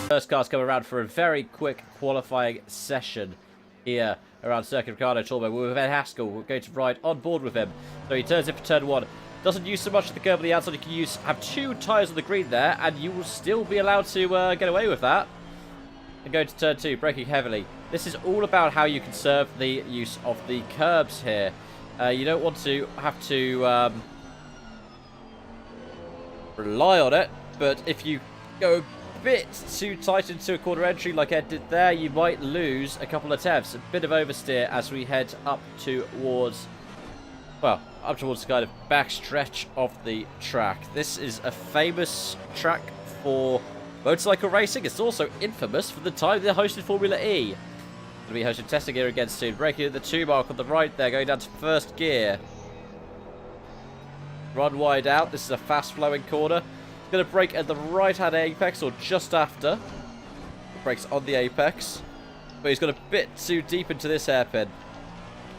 First car's come around for a very quick qualifying session here around Circuit Ricardo Torbo. We're with Ed Haskell. We're going to ride on board with him. So he turns in for turn 1. Doesn't use so much of the curb on the outside. You can have 2 tyres on the green there, and you will still be allowed to get away with that. And go to turn 2, braking heavily. This is all about how you conserve the use of the curbs here. You don't want to have to rely on it, but if you go a bit too tight into a corner entry like Ed did there, you might lose a couple of attempts. A bit of oversteer as we head up towards, well, up towards the kind of back stretch of the track. This is a famous track for motorcycle racing. It's also infamous for the time they hosted Formula E. Going to be hosting testing here again soon. Braking at the 2 mark on the right there, going down to first gear. Run wide out. This is a fast-flowing corner. He's going to brake at the right-hand apex, or just after. Brakes on the apex. But he's got a bit too deep into this hairpin.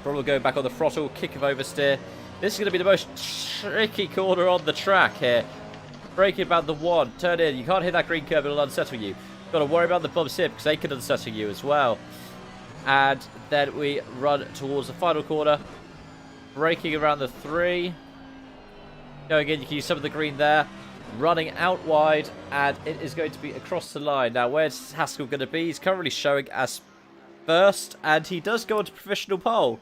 Probably going back on the throttle, kick of oversteer. This is going to be the most tricky corner on the track here. Braking about the 1. Turn in. You can't hit that green curve, it'll unsettle you. You've got to worry about the bumps here, because they can unsettle you as well. And then we run towards the final corner. Braking around the 3. Going in, you can use some of the green there. Running out wide, and it is going to be across the line. Now, where's Haskell going to be? He's currently showing as first, and he does go on to provisional pole.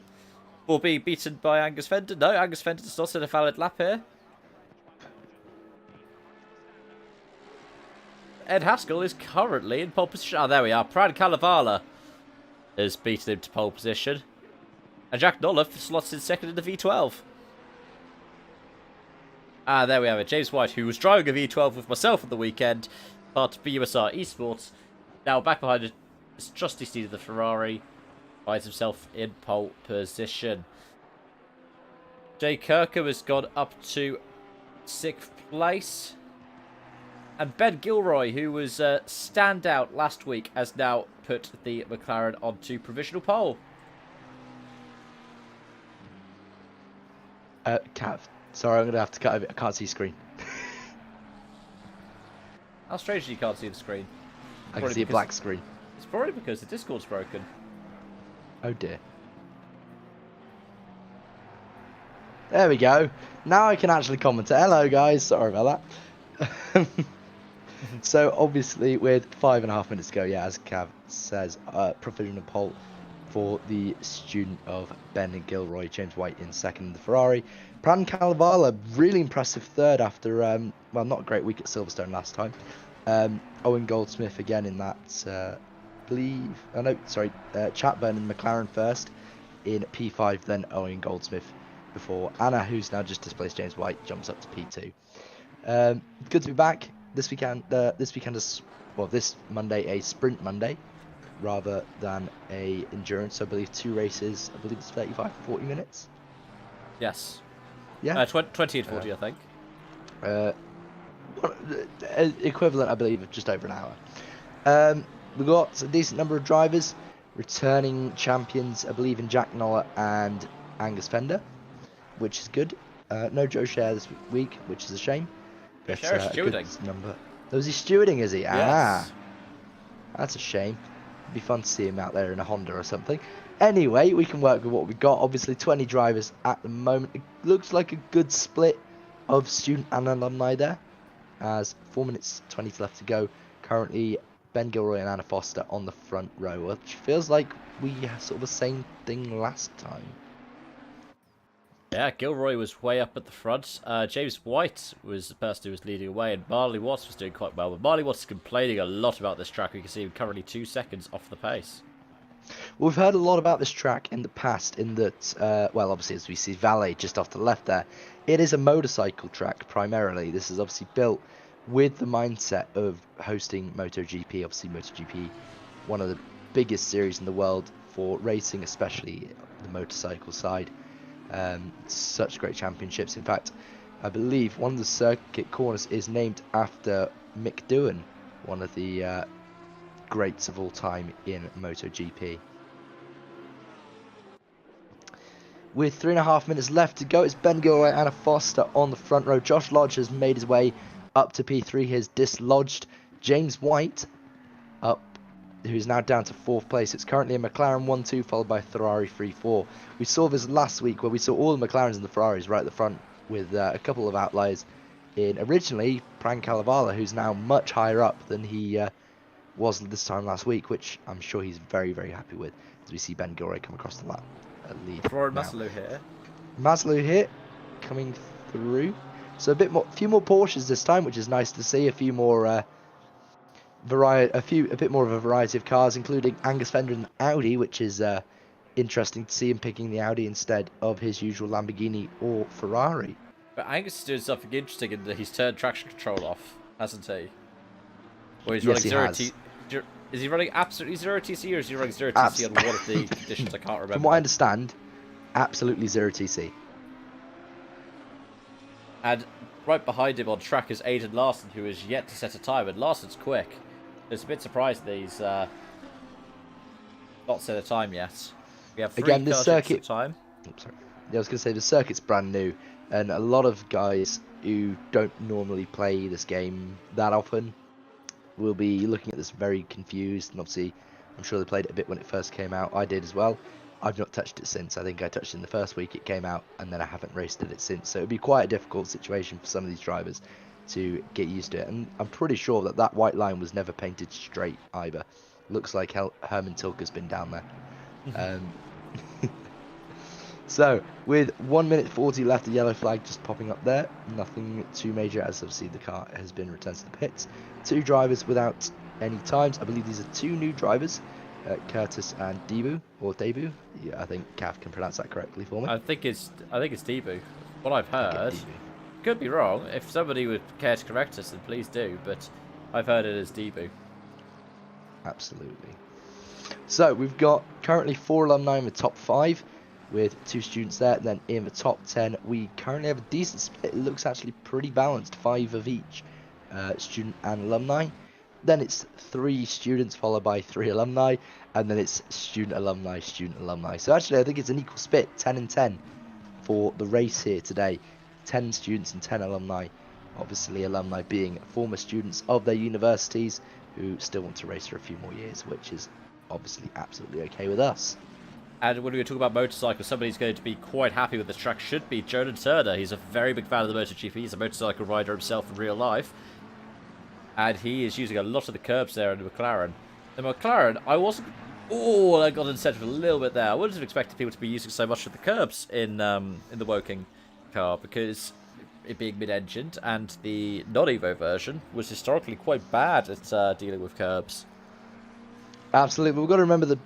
Will be beaten by Angus Fender. No, Angus Fender does not set a valid lap here. Ed Haskell is currently in pole position. Oh, there we are. Pran Kalevala has beaten him to pole position. And Jack Noloff slots in second in the V12. Ah, there we have it. James White, who was driving a V12 with myself on the weekend, part of BUSR Esports, now back behind his trusty steed of the Ferrari, finds himself in pole position. Jay Kirkham has gone up to 6th place. And Ben Gilroy, who was standout last week, has now put the McLaren onto provisional pole. Cav. Sorry, I'm going to have to cut a bit. I can't see screen. How strange you can't see the screen. I can see a black screen. It's probably because the Discord's broken. Oh dear. There we go. Now I can actually comment. Hello guys, sorry about that. So obviously with 5.5 minutes to go, yeah, as Cav says, provisional pole for the student of Ben Gilroy, James White in second in the Ferrari. Pran Kalevala, really impressive third after, well, not a great week at Silverstone last time. Owen Goldsmith again in that, Chatburn and McLaren first in P5, then Owen Goldsmith before Anna, who's now just displaced James White, jumps up to P2. Good to be back this weekend. This Monday, a sprint Monday rather than a endurance. I believe 2 races. I believe it's 35, 40 minutes. Yes. Yeah. 20 and 40, I think. Equivalent, I believe, of just over an hour. We've got a decent number of drivers, returning champions, I believe, in Jack Noller and Angus Fender, which is good. No Joe Share this week, which is a shame. But, Share stewarding. Number. Oh, is he stewarding, is he? Yes. Ah, that's a shame. It'd be fun to see him out there in a Honda or something. Anyway, we can work with what we've got. Obviously, 20 drivers at the moment. It looks like a good split of student and alumni there, as 4 minutes 20 left to go. Currently, Ben Gilroy and Anna Foster on the front row, which feels like we had sort of the same thing last time. Yeah, Gilroy was way up at the front. James White was the person who was leading away, and Marley Watts was doing quite well. But Marley Watts is complaining a lot about this track. We can see him currently 2 seconds off the pace. We've heard a lot about this track in the past, in that, well, obviously, as we see Valet just off to the left there, it is a motorcycle track primarily. This is obviously built with the mindset of hosting MotoGP. Obviously, MotoGP, one of the biggest series in the world for racing, especially the motorcycle side. Such great championships. In fact, I believe one of the circuit corners is named after Mick Doohan, one of the greats of all time in MotoGP. With 3.5 minutes left to go, it's Ben Gilroy and Anna Foster on the front row. Josh Lodge has made his way up to P3. He has dislodged James White up, who's now down to 4th place. It's currently a McLaren 1-2 followed by a Ferrari 3-4. We saw this last week where we saw all the McLarens and the Ferraris right at the front with a couple of outliers in originally Pran Calavala, who's now much higher up than he was this time last week, which I'm sure he's very, very happy with, as we see Ben Gilroy come across the lead. Florian Maslow here. Maslow here, coming through. So a few more Porsches this time, which is nice to see. A few more a bit more of a variety of cars, including Angus Fender and Audi, which is interesting to see him picking the Audi instead of his usual Lamborghini or Ferrari. But Angus is doing something interesting in that he's turned traction control off, hasn't he? Or he's Yes, running he has. Is he running absolutely 0 TC, or is he running 0 TC on one of the conditions? I can't remember. From what I understand, absolutely 0 TC. And right behind him on track is Aidan Larson, who is yet to set a time, and Larson's quick. It's a bit surprised that he's not set a time yet. We have 3 Again, this cars circuit. at time. Oops, sorry. Yeah, I was going to say the circuit's brand new, and a lot of guys who don't normally play this game that often will be looking at this very confused. And obviously, I'm sure they played it a bit when it first came out. I did as well. I've not touched it since. I think I touched it in the first week it came out, and then I haven't raced it since. So it'd be quite a difficult situation for some of these drivers to get used to it. And I'm pretty sure that that white line was never painted straight either. Looks like Herman Tilke's been down there. So with 1 minute 40 left, the yellow flag just popping up there. Nothing too major, as obviously the car has been returned to the pits. 2 drivers without any times. I believe these are 2 new drivers, Curtis and Debu, or Debu. Yeah, I think Cav can pronounce that correctly for me. I think it's Debu. What I've heard. Debu. Could be wrong. If somebody would care to correct us, then please do. But I've heard it as Debu. Absolutely. So we've got currently 4 alumni in the top 5, with 2 students there. And then in the top 10, we currently have a decent split. It looks actually pretty balanced, 5 of each, student and alumni. Then it's 3 students followed by 3 alumni, and then it's student alumni, student alumni. So actually, I think it's an equal split, 10 and 10 for the race here today. 10 students and 10 alumni. Obviously, alumni being former students of their universities who still want to race for a few more years, which is obviously absolutely okay with us. And when we talk about motorcycles, somebody who's going to be quite happy with this track should be Jonan Turner. He's a very big fan of the MotoGP. He's a motorcycle rider himself in real life. And he is using a lot of the curbs there in the McLaren. The McLaren, I wasn't... Oh, I got incentive a little bit there. I wouldn't have expected people to be using so much of the curbs in the Woking car, because it being mid-engined, and the non-Evo version was historically quite bad at dealing with curbs. Absolutely. We've got to remember the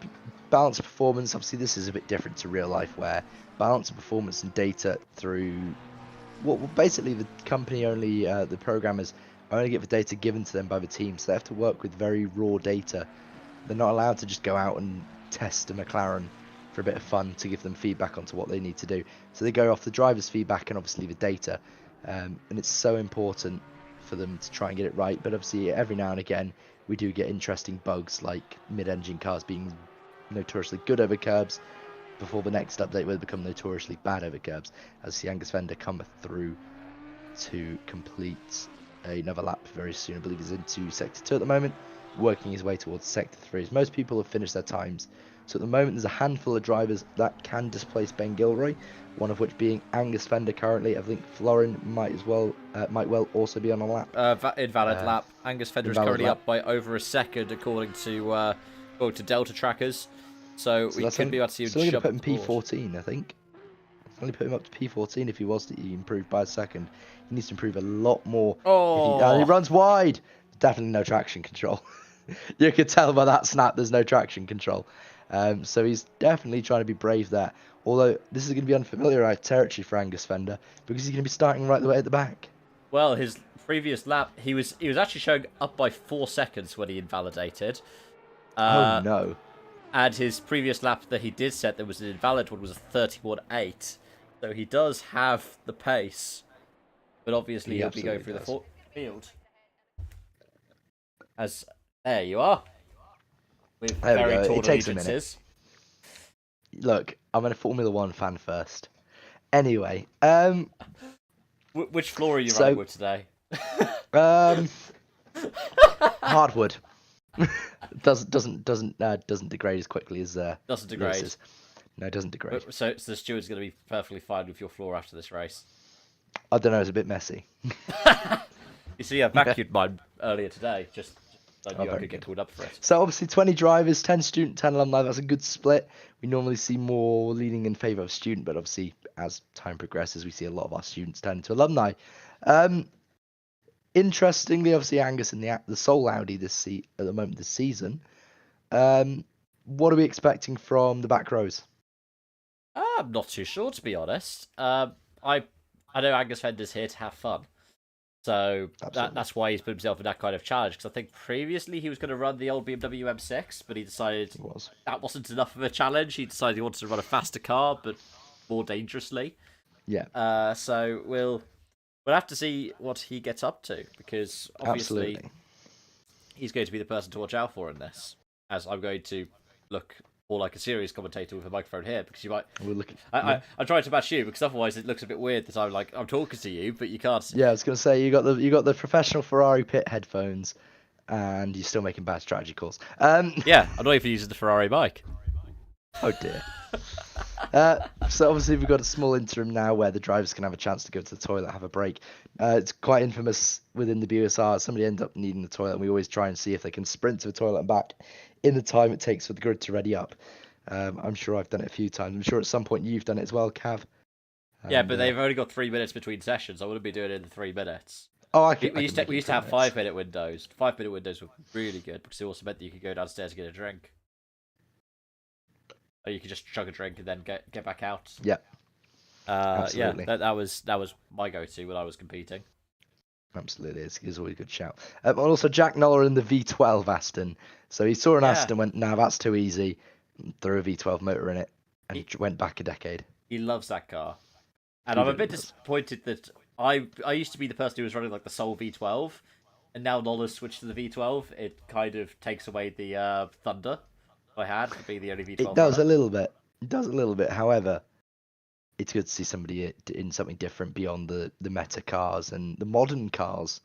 balance of performance. Obviously, this is a bit different to real life, where balance of performance and data through... Well, basically, the company only, the programmers only get the data given to them by the team, so they have to work with very raw data. They're not allowed to just go out and test a McLaren for a bit of fun to give them feedback onto what they need to do. So they go off the driver's feedback and obviously the data, and it's so important for them to try and get it right. But obviously, every now and again, we do get interesting bugs like mid-engine cars being notoriously good over curbs before the next update will become notoriously bad over curbs, as the Angus Fender come through to complete another lap very soon. I believe he's into sector 2 at the moment, working his way towards sector 3, as most people have finished their times. So at the moment, there's a handful of drivers that can displace Ben Gilroy, one of which being Angus Fender currently. I think Florin might well also be on a lap. Invalid lap. Angus Fender is currently up by over a second, according to Delta trackers. So we could be about to see him jump. So jump. Put him P14, I think. Only put him up to P14 if he was to improve by a second. He needs to improve a lot more. Oh, he runs wide. Definitely no traction control. You could tell by that snap there's no traction control. So he's definitely trying to be brave there. Although this is going to be unfamiliar territory for Angus Fender, because he's going to be starting right the way at the back. Well, his previous lap, he was actually showing up by 4 seconds when he invalidated. Oh no. And his previous lap that he did set that was an invalid one was a 31.8. So he does have the pace. But obviously he'll be going through the field. As there you are. With very tall allegiances. Look, I'm a Formula 1 fan first. Anyway, which floor are you running with today? Hardwood. Doesn't degrade as quickly as Doesn't degrade. Lewis's. No, it doesn't degrade. So the steward's going to be perfectly fine with your floor after this race. I don't know. It's a bit messy. You see, I vacuumed mine earlier today. Just I knew I could very get called up for it. So obviously 20 drivers, 10 student, 10 alumni. That's a good split. We normally see more leaning in favour of student, but obviously as time progresses, we see a lot of our students turn into alumni. Interestingly, obviously Angus in the sole Audi at the moment this season. What are we expecting from the back rows? I'm not too sure, to be honest. I know Angus Fender's here to have fun. So that's why he's put himself in that kind of challenge. Because I think previously he was going to run the old BMW M6, but he decided that wasn't enough of a challenge. He decided he wanted to run a faster car, but more dangerously. Yeah. So we'll have to see what he gets up to, because obviously he's going to be the person to watch out for in this. As I'm going to look more like a serious commentator with a microphone here, because you might. I'm trying to match you, because otherwise it looks a bit weird that I'm talking to you, but you can't. Yeah, I was gonna say you got the professional Ferrari pit headphones, and you're still making bad strategy calls. Yeah, I'm not even using the Ferrari mic. Oh dear. So obviously we've got a small interim now where the drivers can have a chance to go to the toilet, have a break. It's quite infamous within the BUSR. Somebody ends up needing the toilet, and we always try and see if they can sprint to the toilet and back in the time it takes for the grid to ready up. I'm sure I've done it a few times. I'm sure at some point you've done it as well, Cav. Yeah, but they've only got 3 minutes between sessions. I wouldn't be doing it in 3 minutes. Oh, we used to have 5-minute windows. 5-minute windows were really good, because it also meant that you could go downstairs and get a drink. Or you could just chug a drink and then get back out. Yeah. Absolutely. Yeah, that was my go-to when I was competing. Absolutely, it's always a good shout. And also Jack Noller in the V12 Aston. So he saw an Aston, went, "Nah, that's too easy." Threw a V12 motor in it, and he went back a decade. He loves that car, and I'm a bit disappointed that I used to be the person who was running like the sole V12, and now Noller's switched to the V12. It kind of takes away the thunder I had to be the only V12. It does a little bit. It does a little bit. However, it's good to see somebody in something different beyond the meta cars and the modern cars.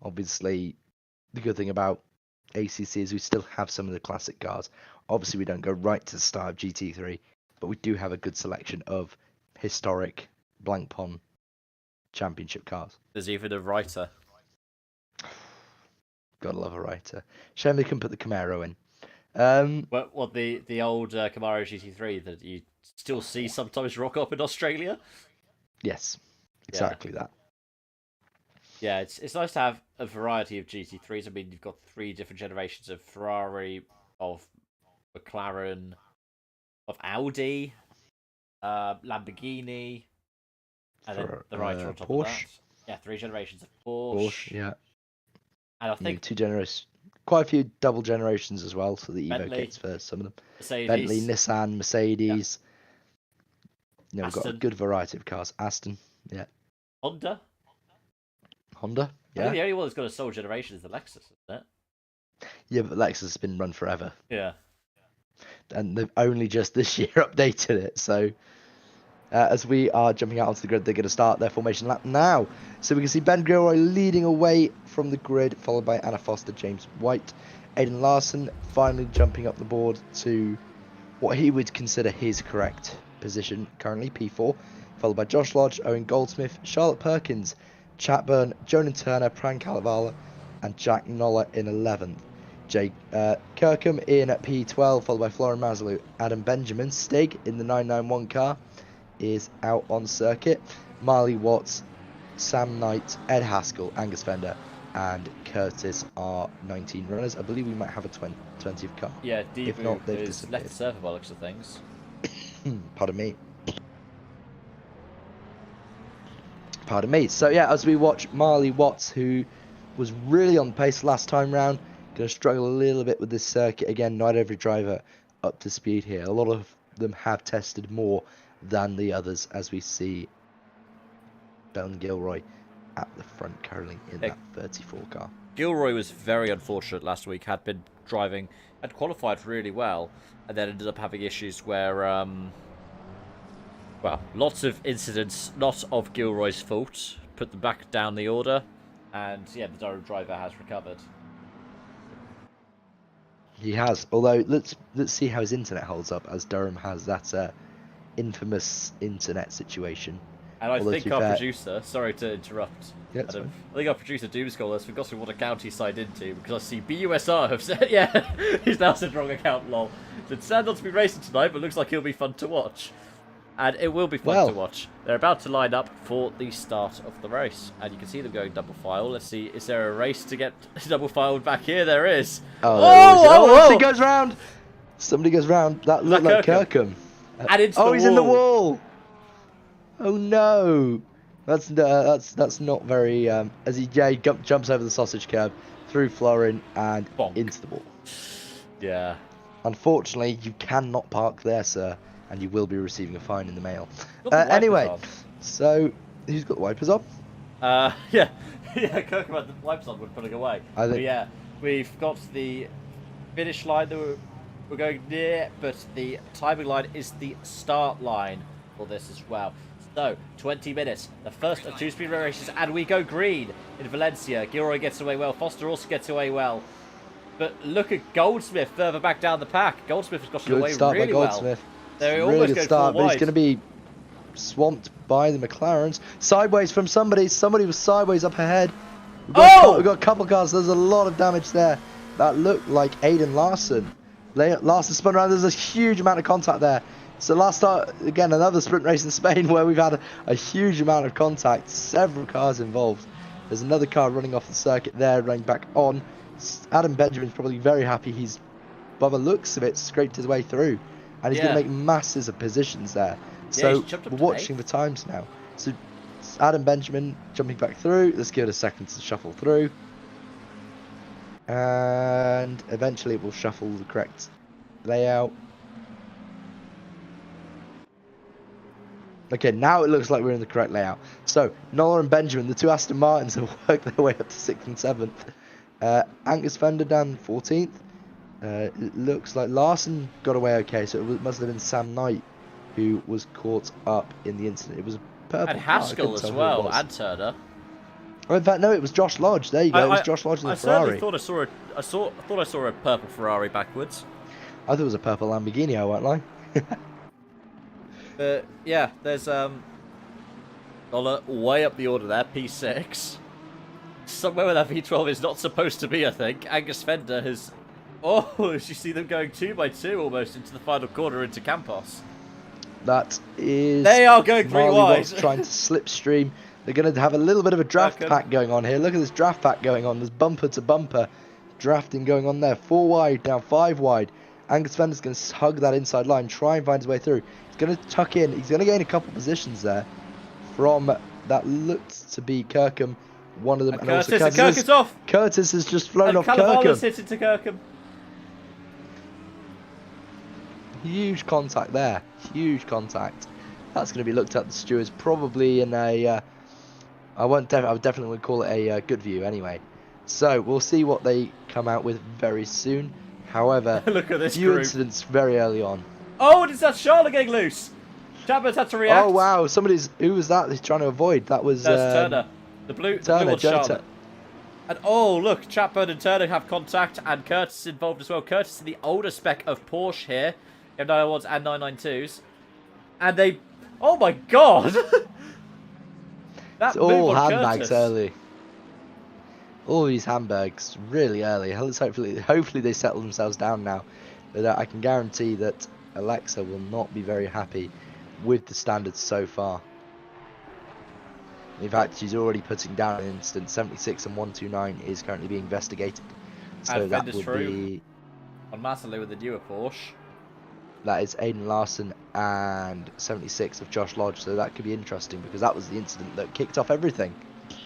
Obviously, the good thing about ACC is we still have some of the classic cars. Obviously, we don't go right to the start of GT3, but we do have a good selection of historic Blancpain championship cars. There's even a writer. Gotta love a writer. Shame they couldn't put the Camaro in. What the old Camaro GT3 that you still see sometimes rock up in Australia? Yes, exactly that. Yeah, it's nice to have a variety of GT3s. I mean, you've got 3 different generations of Ferrari, of McLaren, of Audi, Lamborghini, and then the writer on top Porsche. of that. Yeah, 3 generations of Porsche. Yeah. And I think 2 generations. Quite a few double generations as well, so the Evo Bentley, kits for some of them. Mercedes, Bentley, Nissan, Mercedes. Yeah. We've got a good variety of cars. Aston, yeah. Honda. Honda, I think the only one that's got a sole generation is the Lexus, isn't it? Yeah, but Lexus has been run forever. Yeah. And they've only just this year updated it, so as we are jumping out onto the grid, they're going to start their formation lap now. So we can see Ben Gilroy leading away from the grid, followed by Anna Foster, James White, Aidan Larson finally jumping up the board to what he would consider his correct position, currently P4, followed by Josh Lodge, Owen Goldsmith, Charlotte Perkins, Chatburn, Jonan Turner, Pran Calavala, and Jack Noller in 11th. Jake Kirkham in at P12, followed by Florin Maslou. Adam Benjamin, Stig in the 991 car, is out on circuit. Marley Watts, Sam Knight, Ed Haskell, Angus Fender, and Curtis are 19 runners. I believe we might have a 20th car. Yeah, if not, they've is disappeared. left the server by looks of things. Pardon me. Pardon me. So yeah, as we watch Marley Watts, who was really on pace last time round, going to struggle a little bit with this circuit again. Not every driver up to speed here. A lot of them have tested more than the others, as we see Ben Gilroy at the front currently in that 34 car. Gilroy was very unfortunate last week. Had qualified really well, and then ended up having issues where, well, lots of incidents, not of Gilroy's fault, put them back down the order, and yeah, the Durham driver has recovered. He has. Although let's see how his internet holds up, as Durham has that infamous internet situation. And I Although, think to be our fair, producer, sorry to interrupt, yeah, it's Adam, fine. I think our producer Doomskull has forgotten what account he signed into, because I see BUSR have said, yeah, he's now said wrong account, lol. Said, sad not to be racing tonight, but looks like he'll be fun to watch. And it will be fun to watch. They're about to line up for the start of the race. And you can see them going double file. Let's see, is there a race to get double filed back here? There is. Somebody goes round. Somebody goes round. That looked like Kirkham. And it's he's in the wall. Oh no. That's not very. As he jumps over the sausage curb, through Florin and into the wall. Yeah. Unfortunately, you cannot park there, sir, and you will be receiving a fine in the mail. Anyway, so who's got the wipers on? Yeah, Kirkham had the wipers on. We're putting away. But yeah, we've got the finish line that we're going near, but the timing line is the start line for this as well. So, 20 minutes, the first of 2 speed races, and we go green in Valencia. Gilroy gets away well, Foster also gets away well. But look at Goldsmith further back down the pack. Goldsmith has gotten away really well. They're almost going start, full wide. But he's going to be swamped by the McLarens. Sideways from somebody. Somebody was sideways up ahead. We've got a couple of cars. There's a lot of damage there. That looked like Aiden Larson. Larson spun around. There's a huge amount of contact there. So last start, again, another sprint race in Spain where we've had a huge amount of contact. Several cars involved. There's another car running off the circuit there, running back on. Adam Benjamin's probably very happy. He's, by the looks of it, scraped his way through. And he's going to make masses of positions there. So we're watching the times now. So Adam Benjamin jumping back through. Let's give it a second to shuffle through. And eventually it will shuffle the correct layout. Okay, now it looks like we're in the correct layout. So, Nola and Benjamin, the two Aston Martins, have worked their way up to 6th and 7th. Angus Fender down 14th. It looks like Larson got away okay, so it must have been Sam Knight who was caught up in the incident. It was a purple and Haskell as well, and Turner. Oh, in fact, no, it was Josh Lodge. There you go. It was Josh Lodge in the Ferrari. I thought I saw a purple Ferrari backwards. I thought it was a purple Lamborghini, I won't lie. Yeah, there's Dollar way up the order there, P6. Somewhere where that V12 is not supposed to be, I think. Angus Fender has... Oh, you see them going 2 by 2 almost into the final corner into Campos. That is... They are going 3 wide. Trying to slipstream. They're going to have a little bit of a draft pack going on here. Look at this draft pack going on. There's bumper to bumper drafting going on there. 4 wide, now 5 wide. Angus Fender's going to hug that inside line, try and find his way through. He's going to tuck in. He's going to gain a couple positions there from that looked to be Kirkham. One of them. And Curtis, also Curtis off. Curtis has just flown and off Kirkham. Hit into Kirkham. Huge contact there. Huge contact. That's going to be looked at the stewards probably in a... I would definitely call it a good view anyway. So we'll see what they come out with very soon. However, look at this few incidents very early on. Oh, and it's that Charlotte getting loose. Chapman's had to react. Oh wow, who was that he's trying to avoid? That was Turner. The blue one, Charlotte. And oh look, Chapman and Turner have contact, and Curtis is involved as well. Curtis is the older spec of Porsche here. You have 991s and 992s. And they... Oh my god! It's all handbags early. All these handbags really early. Hopefully they settle themselves down now. But I can guarantee that Alexa will not be very happy with the standards so far. In fact, she's already putting down an incident. 76 and 129 is currently being investigated. So and that would be on Massaly with the newer Porsche. That is Aiden Larson and 76 of Josh Lodge. So that could be interesting because that was the incident that kicked off everything.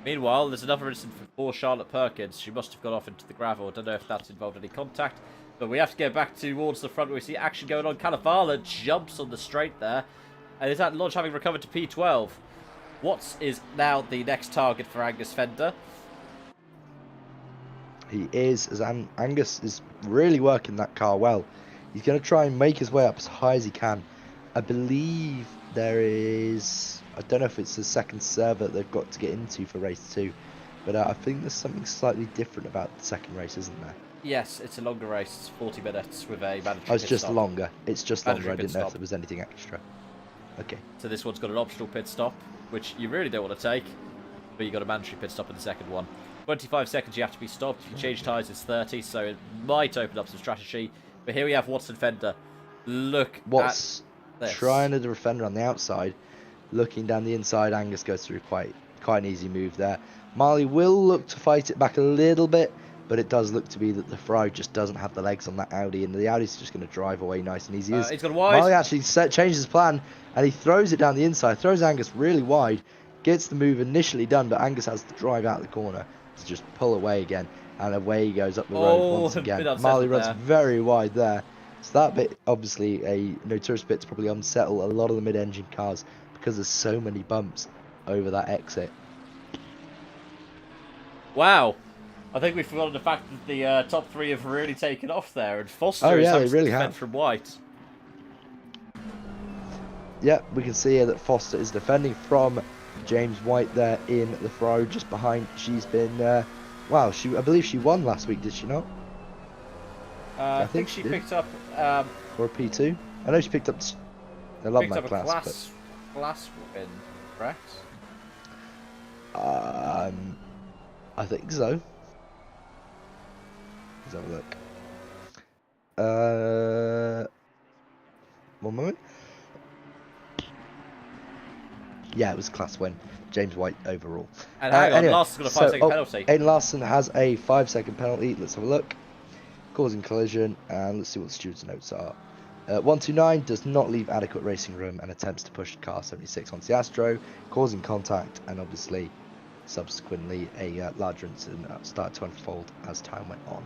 Meanwhile, there's another incident for poor Charlotte Perkins. She must have got off into the gravel. I don't know if that's involved any contact. But we have to get back towards the front where we see action going on. Cannavale jumps on the straight there. And is that Lodge having recovered to P12? What is now the next target for Angus Fender? He is, as Angus is really working that car well. He's going to try and make his way up as high as he can. I believe there is... I don't know if it's the second server that they've got to get into for race 2. But I think there's something slightly different about the second race, isn't there? Yes, it's a longer race. It's 40 minutes with a mandatory Oh, it's pit just stop. longer. It's just longer. Mandatory I pit didn't know if stop. there was anything extra. Okay. So this one's got an optional pit stop, which you really don't want to take, but you got a mandatory pit stop in the second one. 25 seconds you have to be stopped. If you change tyres, it's 30, so it might open up some strategy. But here we have Watson Fender. Look What's at this. trying to defender on the outside, looking down the inside. Angus goes through quite an easy move there. Marley will look to fight it back a little bit, but it does look to be that the Ferrari just doesn't have the legs on that Audi, and the Audi's just going to drive away nice and easy. He's gone wide. Marley actually changes his plan, and he throws it down the inside, throws Angus really wide, gets the move initially done, but Angus has to drive out the corner to just pull away again, and away he goes up the road once again. Marley runs very wide there. So that bit, obviously, a notorious bit to probably unsettle a lot of the mid-engine cars because there's so many bumps over that exit. Wow. I think we've forgotten the fact that the top three have really taken off there, and Foster is having to defend from White. Yeah, we can see here that Foster is defending from James White there in the Ferrari just behind. She's been, wow, I believe she won last week, did she not? I think she picked up... or a P2? I know she picked up the alumni class win, correct? I think so. Let's have a look. One moment. Yeah, it was class win. James White overall. And hang on, anyway, Larson's got a 5-second penalty. Aiden Larson has a 5-second penalty. Let's have a look. Causing collision, and let's see what the students' notes are. 129 does not leave adequate racing room and attempts to push car 76 onto the Astro, causing contact, and obviously, subsequently, a larger incident started to unfold as time went on.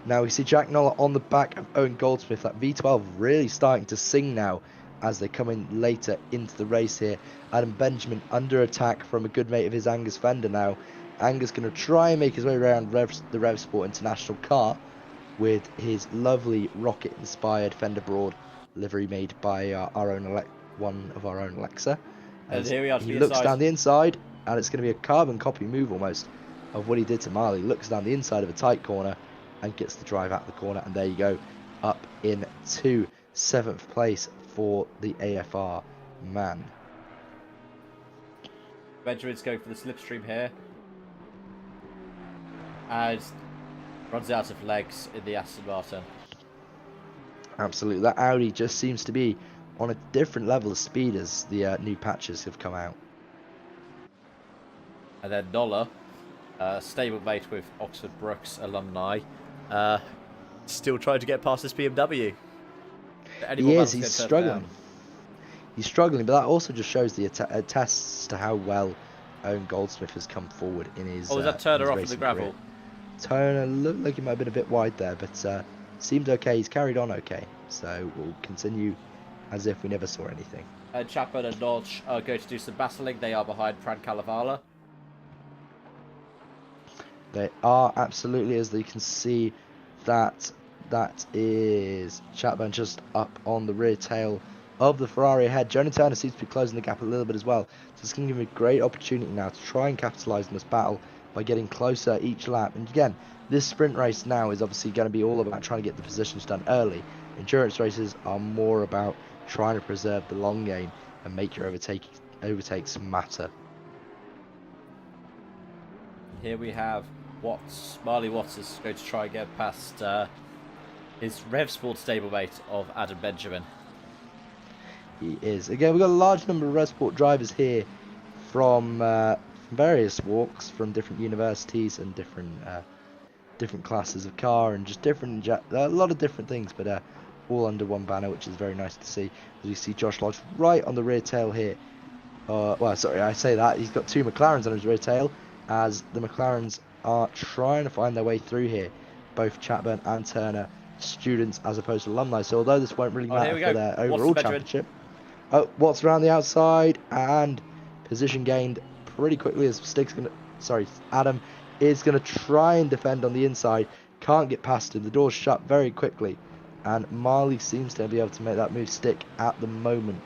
Now we see Jack Noller on the back of Owen Goldsmith. That V12 really starting to sing now as they come in later into the race here. Adam Benjamin under attack from a good mate of his, Angus Fender now. Angus going to try and make his way around the Rev Sport International car with his lovely rocket-inspired Fender Broad livery made by one of our own Alexa. And here we are. He looks down the inside, and it's going to be a carbon copy move almost of what he did to Marley. Looks down the inside of a tight corner and gets the drive out of the corner, and there you go, up into 7th place for the AFR man. Benjamin's going for the slipstream here, and runs out of legs in the Aston Martin. Absolutely, that Audi just seems to be on a different level of speed as the new patches have come out. And then Noller, stablemate with Oxford Brookes alumni, still trying to get past this BMW. He is, he's struggling. He's struggling, but that also just shows the attests to how well Owen Goldsmith has come forward in his. Oh, was that Turner off in the gravel? Career. Turner looked like he might have been a bit wide there, but seemed okay. He's carried on okay, so we'll continue as if we never saw anything. Chapman and Nodge are going to do some battling. They are behind Fran Calavala. They are absolutely, as you can see, that is Chapman just up on the rear tail of the Ferrari ahead. Jonah Turner seems to be closing the gap a little bit as well. So it's going to give him a great opportunity now to try and capitalise on this battle by getting closer each lap. And again, this sprint race now is obviously going to be all about trying to get the positions done early. Endurance races are more about trying to preserve the long game and make your overtakes matter. Here we have Marley Watts is going to try and get past his Rev Sport stablemate of Adam Benjamin. He is. Again, we've got a large number of Rev Sport drivers here from various walks, from different universities and different classes of car, and just a lot of different things, but all under one banner, which is very nice to see. As you see Josh Lodge right on the rear tail here. Well, sorry, I say that. He's got two McLarens on his rear tail, as the McLarens are trying to find their way through here. Both Chapman and Turner, students as opposed to alumni. So although this won't really matter for their overall championship. Oh, Watts around the outside, and position gained pretty quickly as Adam is going to try and defend on the inside. Can't get past him. The door's shut very quickly, and Marley seems to be able to make that move stick at the moment.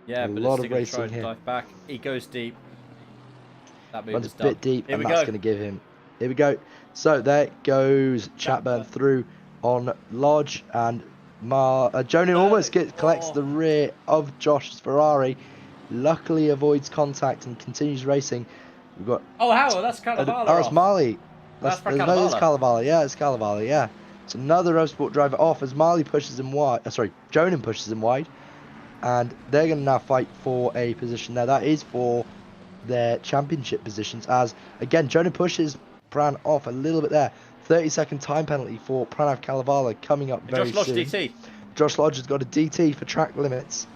Yeah, but a lot of racing here. Dive back. He goes deep. That move Runs is a done. bit deep, Here and we that's go. going to give him. Here we go. So there goes Chatburn through on Lodge, and Jonan almost collects the rear of Josh's Ferrari. Luckily avoids contact and continues racing. We've got. Oh, how? That's Cannavale Oh, it's off. Marley. That's for It's Cannavale. Cannavale. Yeah, it's Cannavale. Yeah. It's another Rev Sport driver off as Marley pushes him wide. Sorry, Jonan pushes him wide, and they're going to now fight for a position there. That is for their championship positions, as again Jonah pushes Pran off a little bit there. 30-second time penalty for Pranav Kalevala coming up very Josh Lodge soon. DT. Josh Lodge has got a DT for track limits,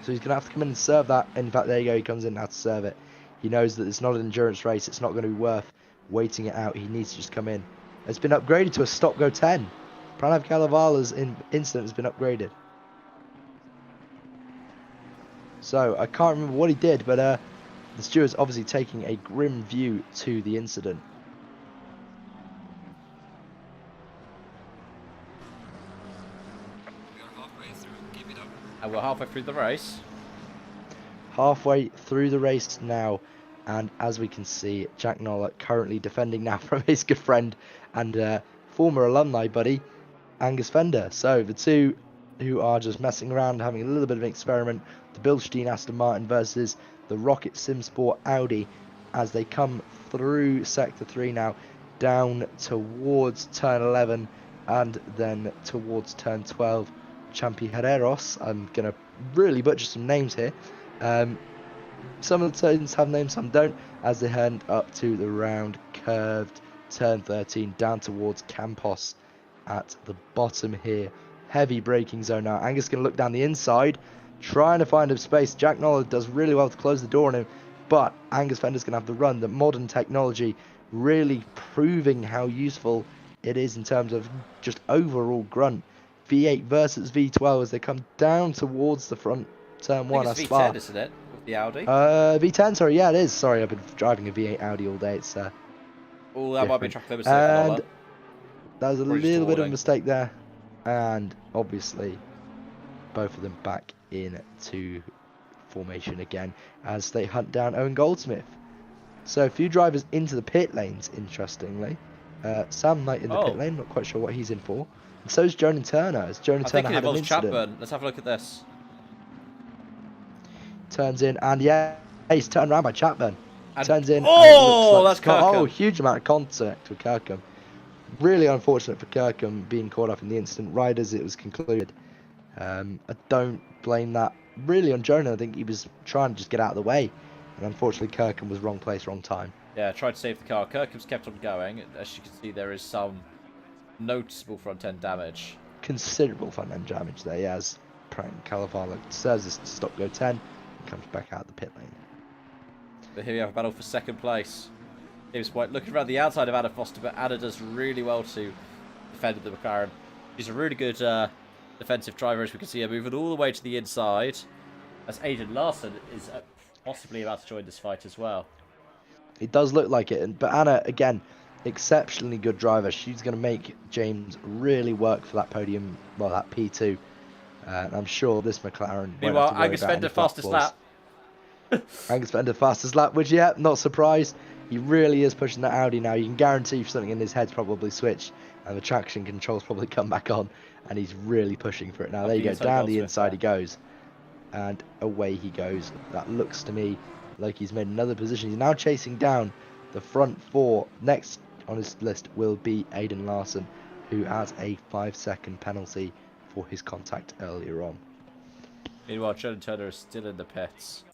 so he's going to have to come in and serve that. In fact, there you go, he comes in now to serve it. He knows that it's not an endurance race, it's not going to be worth waiting it out. He needs to just come in. It's been upgraded to a stop go 10. Pranav Kalavala's incident has been upgraded. So I can't remember what he did, but the steward's obviously taking a grim view to the incident. And we're halfway through the race. Halfway through the race now, and as we can see, Jack Noller currently defending now from his good friend and former alumni buddy, Angus Fender. So the two who are just messing around, having a little bit of an experiment, the Bilstein Aston Martin versus the Rocket Simsport Audi, as they come through Sector 3 now, down towards Turn 11 and then towards Turn 12. Championeros, I'm going to really butcher some names here. Some of the turns have names, some don't, as they head up to the round curved Turn 13 down towards Campos at the bottom here. Heavy braking zone now. Angus going to look down the inside, trying to find a space. Jack Noller does really well to close the door on him, but Angus Fender's going to have the run. The modern technology really proving how useful it is in terms of just overall grunt. V8 versus V12 as they come down towards the front turn 1. I think it's V10, isn't it? With the Audi. V10, sorry, yeah, it is. Sorry, I've been driving a V8 Audi all day. It's Oh, that might be a track limit. And that was a Bridge little bit of a warning. mistake there. And obviously, both of them back into formation again as they hunt down Owen Goldsmith. So a few drivers into the pit lanes, interestingly. Sam Knight in the pit lane, not quite sure what he's in for. And so is Jonan Turner. As Jonan Turner had an incident. Chapman. Let's have a look at this. Turns in, and yeah, he's turned around by Chapman. Turns in. Oh, that's Kirkham. Oh, huge amount of contact with Kirkham. Really unfortunate for Kirkham being caught up in the incident right as it was concluded. I don't blame that really on Jonah. I think he was trying to just get out of the way, and unfortunately Kirkham was wrong place, wrong time. Yeah, tried to save the car. Kirkham's kept on going. As you can see, there is some noticeable front end damage. Considerable front end damage there, yeah, as Kalevala serves this to stop go 10 and comes back out the pit lane. But here we have a battle for second place. James White looking around the outside of Anna Foster, but Anna does really well to defend the McLaren. She's a really good defensive driver, as we can see her moving all the way to the inside. As Aidan Larson is possibly about to join this fight as well. It does look like it, but Anna, again, exceptionally good driver. She's going to make James really work for that podium, well, that P2. I'm sure this McLaren. Meanwhile, Angus Fender fastest lap. Angus Fender fastest lap, which, yeah, not surprised. He really is pushing that Audi now. You can guarantee something in his head's probably switched, and the traction controls probably come back on, and he's really pushing for it now. There you go, down the inside he goes, and away he goes. That looks to me like he's made another position. He's now chasing down the front four. Next on his list will be Aidan Larson, who has a 5-second penalty for his contact earlier on. Meanwhile, Jonan Turner is still in the pits.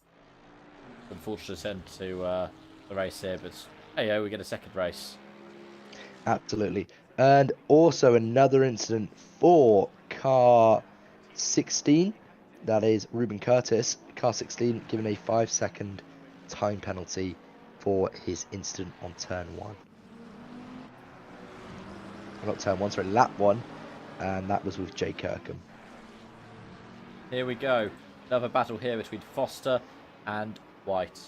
Unfortunate end to the race here, but hey, we get a second race. Absolutely. And also another incident for car 16. That is Ruben Curtis. Car 16 given a 5-second time penalty for his incident on turn 1. Not turn 1, sorry, lap 1. And that was with Jay Kirkham. Here we go. Another battle here between Foster and White.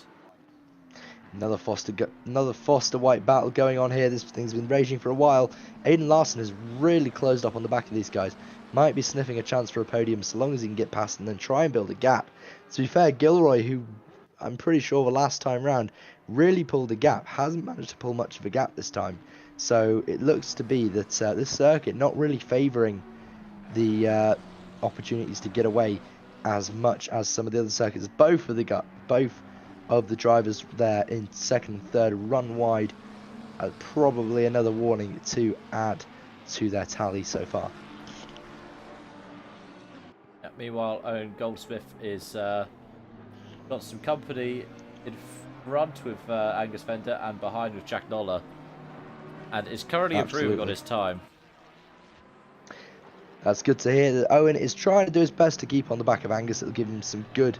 Another Foster White battle going on here. This thing's been raging for a while. Aidan Larson has really closed up on the back of these guys. Might be sniffing a chance for a podium so long as he can get past and then try and build a gap. To be fair, Gilroy, who I'm pretty sure the last time round, really pulled a gap. Hasn't managed to pull much of a gap this time. So it looks to be that this circuit not really favouring the opportunities to get away as much as some of the other circuits. Both of the drivers there in second and third run wide. Probably another warning to add to their tally so far. Yeah, meanwhile, Owen Goldsmith is got some company in front with Angus Fender and behind with Jack Noller, and is currently improving on his time. That's good to hear that Owen is trying to do his best to keep on the back of Angus. It'll give him some good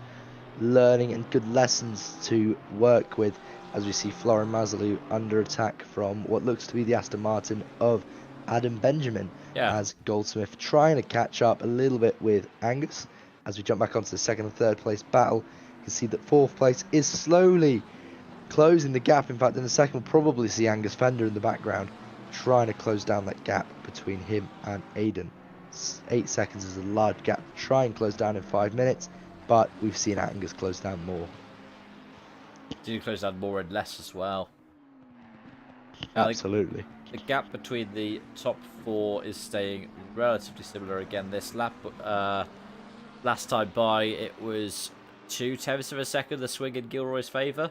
learning and good lessons to work with, as we see Florin Masalu under attack from what looks to be the Aston Martin of Adam Benjamin. As Goldsmith trying to catch up a little bit with Angus. As we jump back onto the second and third place battle, you can see that fourth place is slowly closing the gap. In fact, in the second we'll probably see Angus Fender in the background trying to close down that gap between him and Aiden. 8 seconds is a large gap to try and close down in 5 minutes, but we've seen Angus close down more. Do close down more and less as well. Absolutely. The gap between the top 4 is staying relatively similar again this lap. Last time by, it was 0.2 of a second, the swing in Gilroy's favour.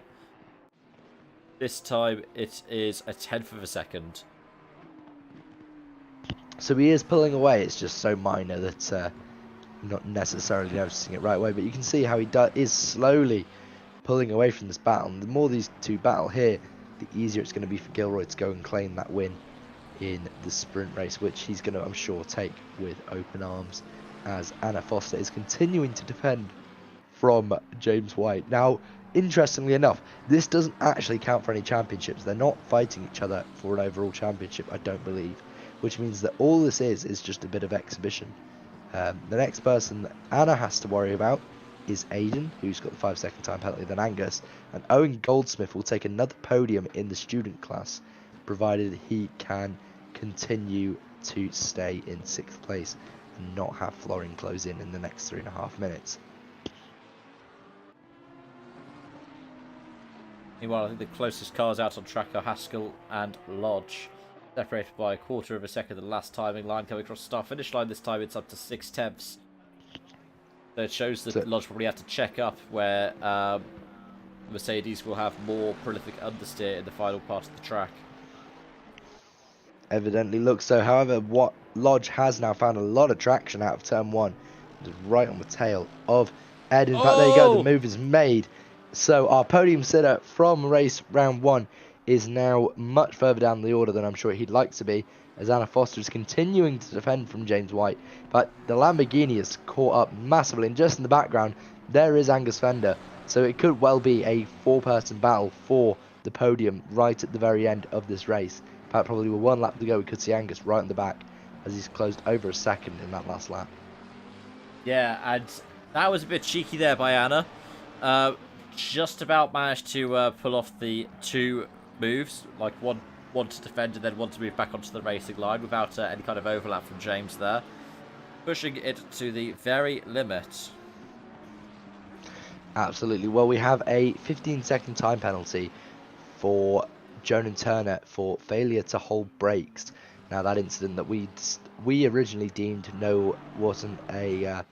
This time it is 1/10 of a second. So he is pulling away. It's just so minor that I'm not necessarily noticing it right away. But you can see how he is slowly pulling away from this battle. And the more these two battle here, the easier it's going to be for Gilroy to go and claim that win in the sprint race, which he's going to, I'm sure, take with open arms, as Anna Foster is continuing to defend from James White. Now, interestingly enough, this doesn't actually count for any championships. They're not fighting each other for an overall championship, I don't believe, which means that all this is just a bit of exhibition. The next person that Anna has to worry about is Aiden, who's got the 5-second time penalty, then Angus, and Owen Goldsmith will take another podium in the student class, provided he can continue to stay in 6th place and not have Florin close in the next 3.5 minutes. Meanwhile, I think the closest cars out on track are Haskell and Lodge, separated by 1/4 of a second. The last timing line coming across the start-finish line. This time it's up to 6/10. So it shows that Lodge probably had to check up where Mercedes will have more prolific understeer in the final part of the track. Evidently looks so. However, what Lodge has now found a lot of traction out of turn 1. Just right on the tail of Ed. In fact, there you go. The move is made. So our podium sitter from race round 1 is now much further down the order than I'm sure he'd like to be, as Anna Foster is continuing to defend from James White. But the Lamborghini is caught up massively, and just in the background, there is Angus Fender. So it could well be a 4-person battle for the podium right at the very end of this race. In fact, probably with 1 lap to go, we could see Angus right in the back, as he's closed over a second in that last lap. Yeah, and that was a bit cheeky there by Anna. Just about managed to pull off the 2 moves, like one to defend and then one to move back onto the racing line without any kind of overlap from James there, pushing it to the very limit. Absolutely. Well, we have a 15-second time penalty for Jonan Turner for failure to hold brakes. Now, that incident that we originally deemed wasn't a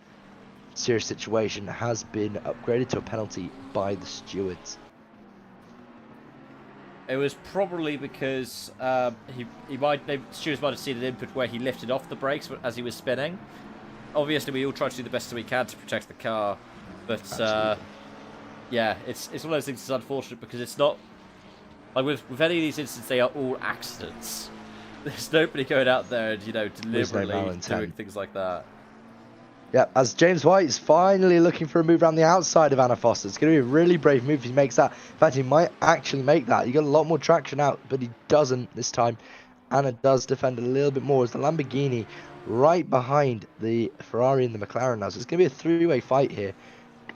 serious situation has been upgraded to a penalty by the stewards. It was probably because the stewards might have seen an input where he lifted off the brakes as he was spinning. Obviously, we all try to do the best that we can to protect the car, but yeah, it's one of those things that's unfortunate because it's not like with any of these incidents, they are all accidents. There's nobody going out there and deliberately doing things like that. Yeah, as James White is finally looking for a move around the outside of Anna Foster. It's going to be a really brave move if he makes that. In fact, he might actually make that. He got a lot more traction out, but he doesn't this time. Anna does defend a little bit more as the Lamborghini right behind the Ferrari and the McLaren now. So it's going to be a 3-way fight here.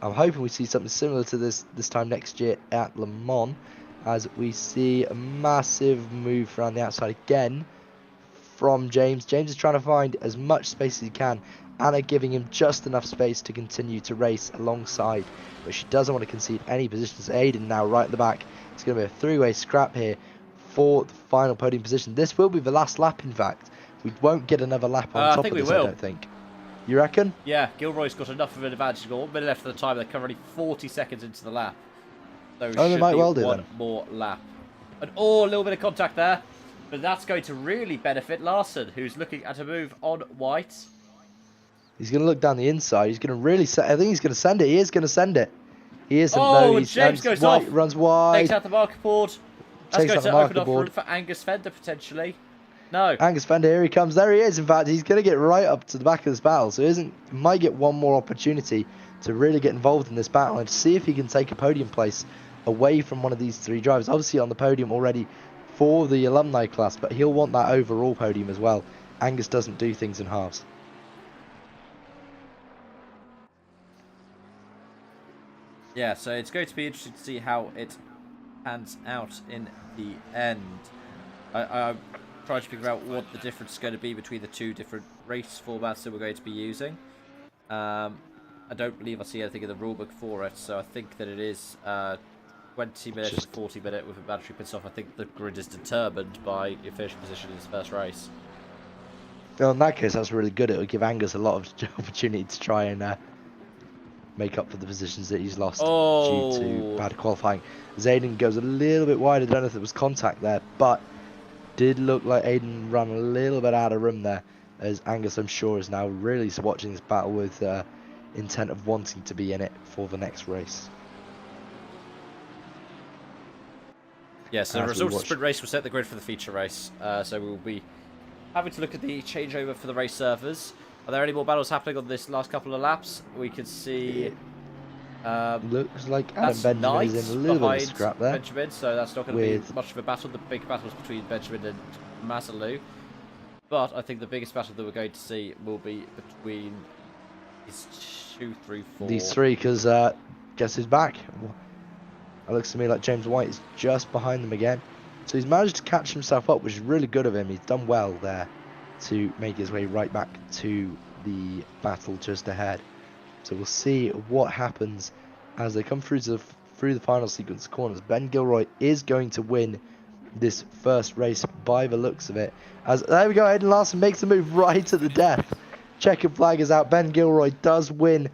I'm hoping we see something similar to this time next year at Le Mans, as we see a massive move around the outside again from James. James is trying to find as much space as he can. Anna giving him just enough space to continue to race alongside, but she doesn't want to concede any positions. Aiden now right at the back. It's going to be a three-way scrap here for the final podium position. This will be the last lap, in fact. We won't get another lap on top of this, I don't think. You reckon? Yeah, Gilroy's got enough of an advantage. He's got 1 minute left of the time. They're currently 40 seconds into the lap. So they should might be well do one then. more lap. And a little bit of contact there. But that's going to really benefit Larson, who's looking at a move on white. He's going to look down the inside. He's going to really I think he's going to send it. He is going to send it. He isn't. Oh, no, and James goes white, off. runs wide. Takes out the marker board. That's Takes going out the to marker open up board. room for Angus Fender, potentially. No. Angus Fender, here he comes. There he is. In fact, he's going to get right up to the back of this battle. So he might get one more opportunity to really get involved in this battle and see if he can take a podium place away from one of these three drivers. Obviously on the podium already for the alumni class, but he'll want that overall podium as well. Angus doesn't do things in halves. Yeah, so it's going to be interesting to see how it pans out in the end. I'm trying to figure out what the difference is going to be between the two different race formats that we're going to be using. I don't believe I see anything in the rulebook for it, so I think that it is 20 minutes and 40 minute with a battery pits off. I think the grid is determined by your finishing position in his first race. Well, in that case, that's really good. It would give Angus a lot of opportunity to try and make up for the positions that he's lost due to bad qualifying. Aiden goes a little bit wide. I don't know if there was contact there, but did look like Aiden ran a little bit out of room there, as Angus, I'm sure, is now really watching this battle with intent of wanting to be in it for the next race. Yeah, so the result of the sprint race will set the grid for the feature race. So we will be having to look at the changeover for the race servers. Are there any more battles happening on this last couple of laps? We can see... looks like Adam Benjamin is in a little bit of scrap there. Benjamin, so that's not going to be much of a battle. The big battles between Benjamin and Masalu. But I think the biggest battle that we're going to see will be between these 2, 3, 4. These three, because guess who's back? It looks to me like James White is just behind them again. So he's managed to catch himself up, which is really good of him. He's done well there to make his way right back to the battle just ahead. So we'll see what happens as they come through the final sequence of corners. Ben Gilroy is going to win this first race by the looks of it. As there we go, Aiden Larson makes a move right to the death. Checkered flag is out. Ben Gilroy does win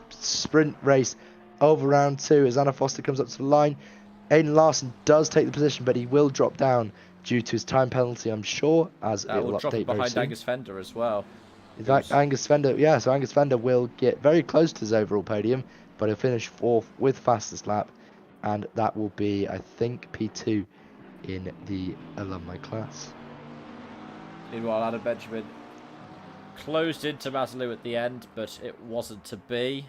sprint race over round 2 as Anna Foster comes up to the line. Aiden Larson does take the position, but he will drop down due to his time penalty, I'm sure, as it will drop update very behind soon. Angus Fender as well. In fact, Angus Fender, yeah, so Angus Fender will get very close to his overall podium, but he'll finish 4th with fastest lap, and that will be, I think, P2 in the alumni class. Meanwhile, Adam Benjamin closed into Masalu at the end, but it wasn't to be.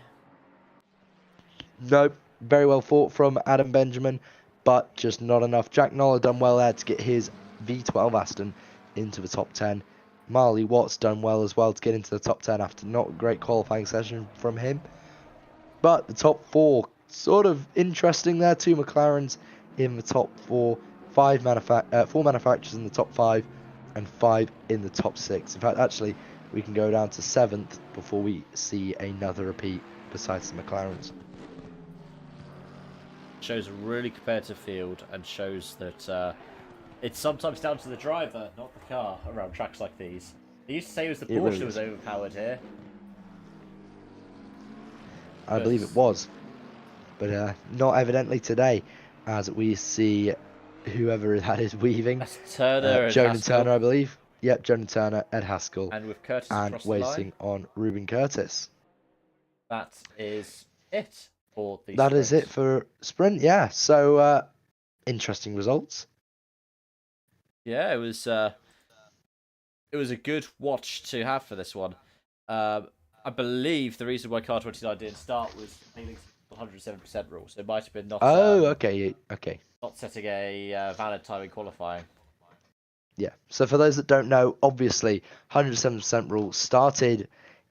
Nope, very well fought from Adam Benjamin, but just not enough. Jack Noller done well there to get his V12 Aston into the top 10. Marley Watts done well as well to get into the top 10 after not a great qualifying session from him. But the top 4, sort of interesting there. 2 McLarens in the top 4, 4 manufacturers in the top 5, and 5 in the top 6. In fact, actually, we can go down to 7th before we see another repeat besides the McLarens. Shows a really competitive field and shows that it's sometimes down to the driver, not the car, around tracks like these. They used to say it was the Porsche really that was overpowered here. I believe it was, but not evidently today, as we see whoever that is weaving. That's Turner, Joan Turner, I believe. Yep, Joan Turner, Ed Haskell, and with Curtis and across the waiting line. on Ruben Curtis. That is it for the That is it for sprint, yeah. So interesting results. Yeah, it was a good watch to have for this one. I believe the reason why Car 29 didn't start was failing 107% rule, so it might have been not. Okay. Not setting a valid time in qualifying. Yeah. So for those that don't know, obviously 107% rule started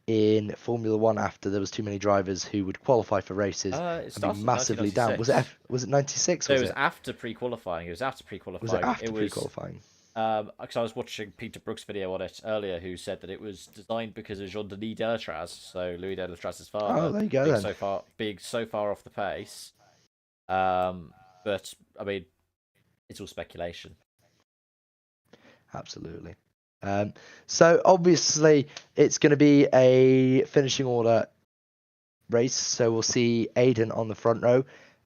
in Formula One after there was too many drivers who would qualify for races and be massively down. Was it 96? No, it was after pre-qualifying. It was after pre-qualifying. Was it after pre-qualifying? Because I was watching Peter Brook's video on it earlier, who said that it was designed because of Jean-Denis Delatraz, so Louis Delatraz's Oh, father, there you go being then. so far off the pace. But I mean, it's all speculation. Absolutely. So obviously it's going to be a finishing order race. So we'll see Aiden on the front row,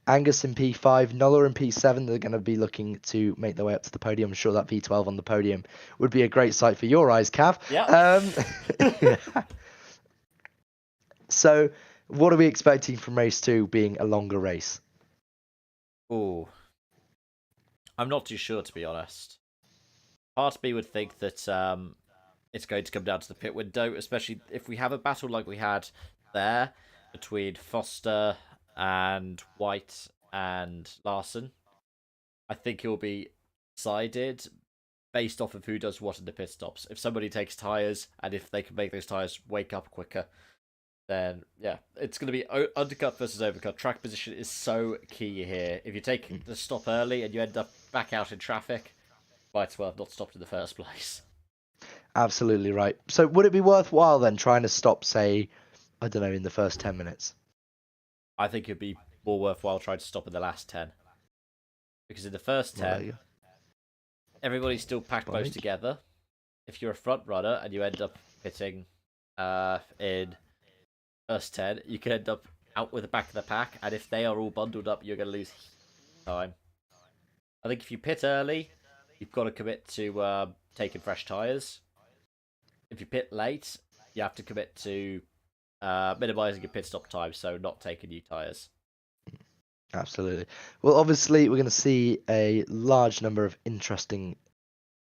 Angus in P5, Nola in P7. They're going to be looking to make their way up to the podium. I'm sure that P12 on the podium would be a great sight for your eyes, Cav. Yeah. So what are we expecting from race 2 being a longer race? Ooh. I'm not too sure, to be honest. Part of me would think that it's going to come down to the pit window, especially if we have a battle like we had there between Foster and White and Larson. I think it will be decided based off of who does what in the pit stops. If somebody takes tyres and if they can make those tyres wake up quicker, then yeah, it's going to be undercut versus overcut. Track position is so key here. If you take the stop early and you end up back out in traffic, might as well have not stopped in the first place. Absolutely right. So would it be worthwhile then trying to stop, say, I don't know, in the first 10 minutes? I think it'd be more worthwhile trying to stop in the last 10. Because in the first 10, everybody's still packed close together. If you're a front runner and you end up pitting in first 10, you can end up out with the back of the pack, and if they are all bundled up, you're going to lose time. I think if you pit early, you've got to commit to taking fresh tyres. If you pit late, you have to commit to minimising your pit stop time, so not taking new tyres. Absolutely. Well, obviously, we're going to see a large number of interesting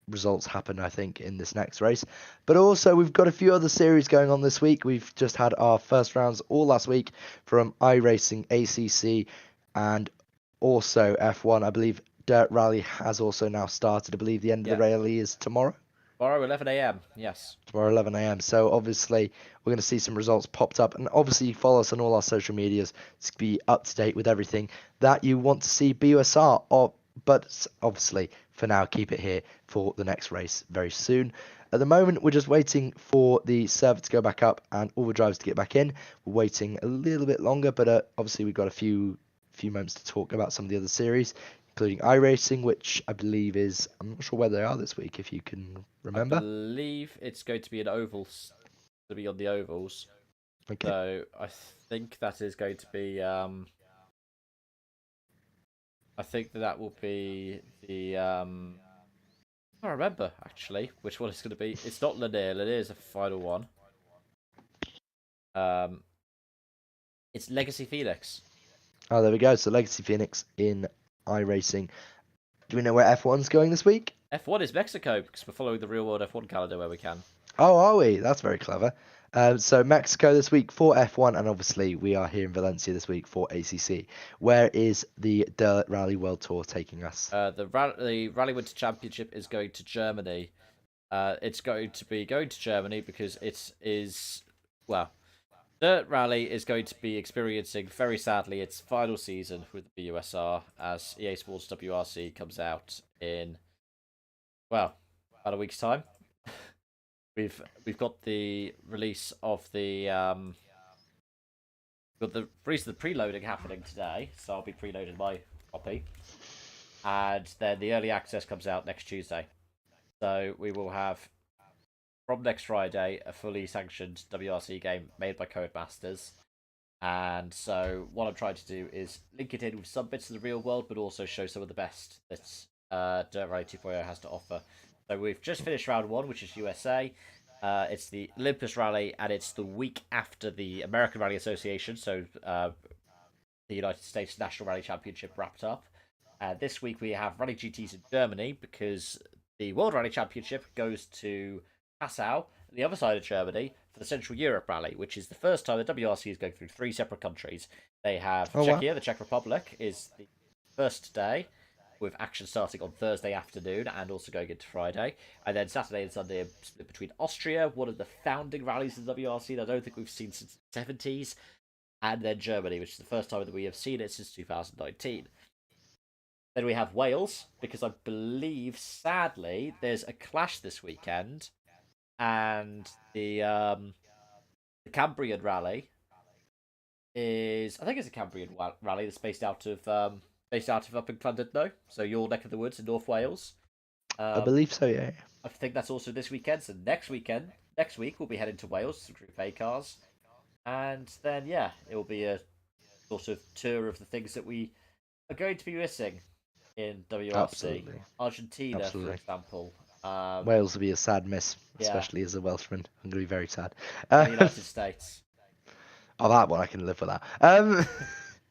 results happen, I think, in this next race. But also, we've got a few other series going on this week. We've just had our first rounds all last week from iRacing, ACC, and also F1. I believe Dirt Rally has also now started. I believe the end of the rally is tomorrow. Tomorrow, 11 a.m., yes. Tomorrow, 11 a.m. So, obviously, we're going to see some results popped up. And obviously, follow us on all our social medias to be up to date with everything that you want to see BUSR. But obviously, for now, keep it here for the next race very soon. At the moment, we're just waiting for the server to go back up and all the drivers to get back in. We're waiting a little bit longer, but obviously, we've got a few moments to talk about some of the other series, including iRacing, which I believe is, I'm not sure where they are this week, if you can remember. I believe it's going to be an ovals, to be on the ovals. Okay. So I think that is going to be, I think that will be the, I can't remember, actually, which one it's going to be. It's not Lanier. Lanier is the final one. It's Legacy Phoenix. Oh, there we go. So Legacy Phoenix in iRacing. Do we know where F1's going this week? F1 is Mexico, because we're following the real world F1 calendar where we can. Oh, are we? That's very clever. So Mexico this week for F1, and obviously we are here in Valencia this week for ACC. Where is the Dirt Rally World Tour taking us? The Rally Winter Championship is going to Germany. It's going to be going to Germany because it is, well, Dirt Rally is going to be experiencing, very sadly, its final season with the BUSR as EA Sports WRC comes out in, well, about a week's time. We've got the release of the the preloading happening today, so I'll be preloading my copy, and then the early access comes out next Tuesday. So we will have, from next Friday, a fully sanctioned WRC game made by Codemasters. And so what I'm trying to do is link it in with some bits of the real world, but also show some of the best that Dirt Rally 2.0 has to offer. So we've just finished round 1, which is USA. It's the Olympus Rally, and it's the week after the American Rally Association, so the United States National Rally Championship wrapped up. This week we have Rally GTs in Germany, because the World Rally Championship goes to Passau, the other side of Germany, for the Central Europe Rally, which is the first time the WRC is going through 3 separate countries. They have Czechia, the Czech Republic, is the first day, with action starting on Thursday afternoon and also going into Friday. And then Saturday and Sunday are split between Austria, one of the founding rallies of the WRC that I don't think we've seen since the 70s, and then Germany, which is the first time that we have seen it since 2019. Then we have Wales, because I believe, sadly, there's a clash this weekend, and the Cambrian Rally is, I think it's a Cambrian Rally that's based out of up in Llandudno, so your neck of the woods in North Wales. I Um, believe so, yeah. I think that's also this weekend. So next week we'll be heading to Wales to Group A cars, and then yeah, it will be a sort of tour of the things that we are going to be missing in WRC. Absolutely. Argentina, for Absolutely. example. Wales will be a sad miss, Yeah, especially as a Welshman. I'm going to be very sad. and the United States. Oh, that one, I can live with that.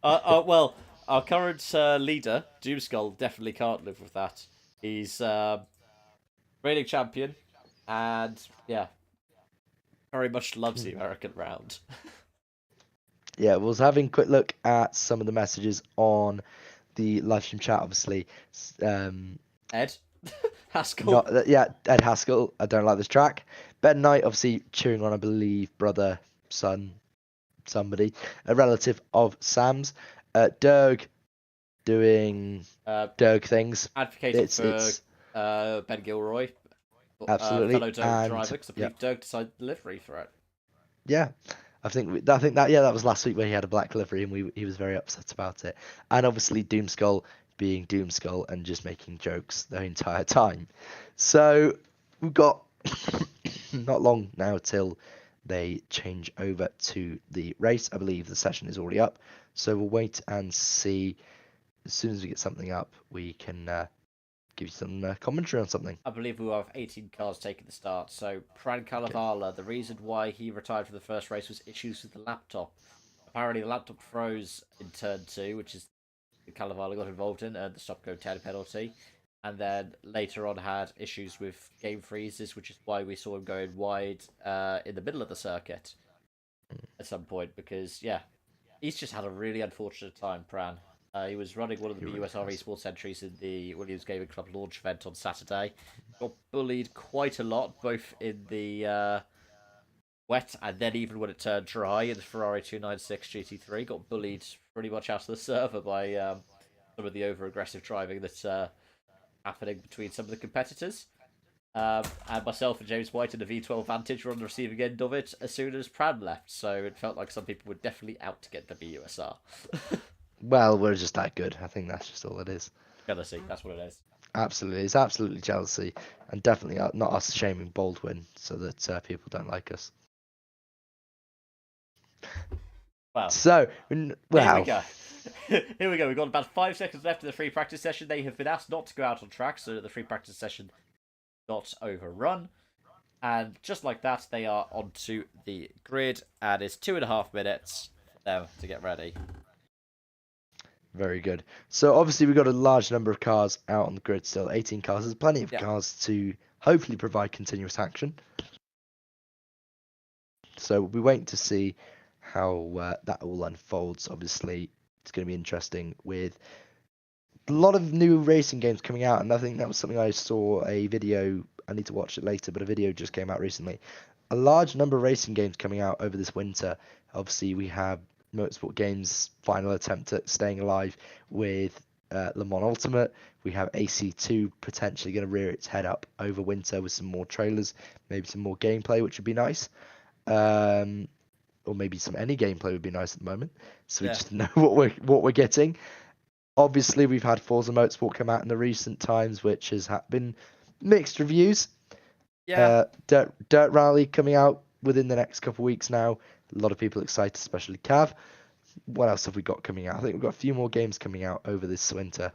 Well, our current leader, Doomskull, definitely can't live with that. He's reigning champion, and yeah, very much loves the American round. Yeah, we was having a quick look at some of the messages on the live stream chat, obviously. Ed Haskell. Not yeah, Ed Haskell. I don't like this track. Ben Knight, obviously cheering on, I believe, brother, son, somebody, a relative of Sam's. Dirk doing Dirk things. Advocating for It's Ben Gilroy, absolutely, fellow and driver, because I believe Dirk decided delivery for it. yeah, I think that yeah, that was last week when he had a black livery and he was very upset about it. And obviously Doomskull being Doomskull and just making jokes the entire time. So we've got not long now till they change over to the race. I believe the session is already up. So we'll wait and see. As soon as we get something up, we can give you some commentary on something. I believe we will have 18 cars taking the start. So Pran Kalevala, the reason why he retired from the first race was issues with the laptop. Apparently the laptop froze in turn 2, which is Kalevala got involved in, and the stop go 10 penalty. And then later on had issues with game freezes, which is why we saw him going wide in the middle of the circuit at some point, because yeah, he's just had a really unfortunate time, Pran. He was running one of the BUSR esports entries in the Williams Gaming Club launch event on Saturday. Got bullied quite a lot, both in the wet and then even when it turned dry in the Ferrari 296 GT3. Got bullied pretty much out of the server by some of the over-aggressive driving that's happening between some of the competitors. And myself and James White in the V12 Vantage were on the receiving end of it as soon as Pran left, so it felt like some people were definitely out to get the BUSR. Well, we're just that good. I think that's just all it is. Jealousy, that's what it is. Absolutely, it's absolutely jealousy, and definitely not us shaming Baldwin so that people don't like us. Wow. So, Here we go. Here we go. We've got about 5 seconds left in the free practice session. They have been asked not to go out on track, so the free practice session got overrun. And just like that, they are onto the grid, and it's 2.5 minutes for them to get ready. Very good. So obviously we've got a large number of cars out on the grid still. 18 cars. There's plenty of cars to hopefully provide continuous action. So we'll be waiting to see how that all unfolds. Obviously, it's going to be interesting with a lot of new racing games coming out, and I think that was something I saw a video. I need to watch it later, but a video just came out recently. A large number of racing games coming out over this winter. Obviously, we have Motorsport Games' final attempt at staying alive with Le Mans Ultimate. We have AC2 potentially going to rear its head up over winter with some more trailers, maybe some more gameplay, which would be nice. Or maybe any gameplay would be nice at the moment. So we just know what we're getting. Obviously, we've had Forza Motorsport come out in the recent times, which has been mixed reviews. Yeah. Dirt Rally coming out within the next couple of weeks now. A lot of people excited, especially Cav. What else have we got coming out? I think we've got a few more games coming out over this winter.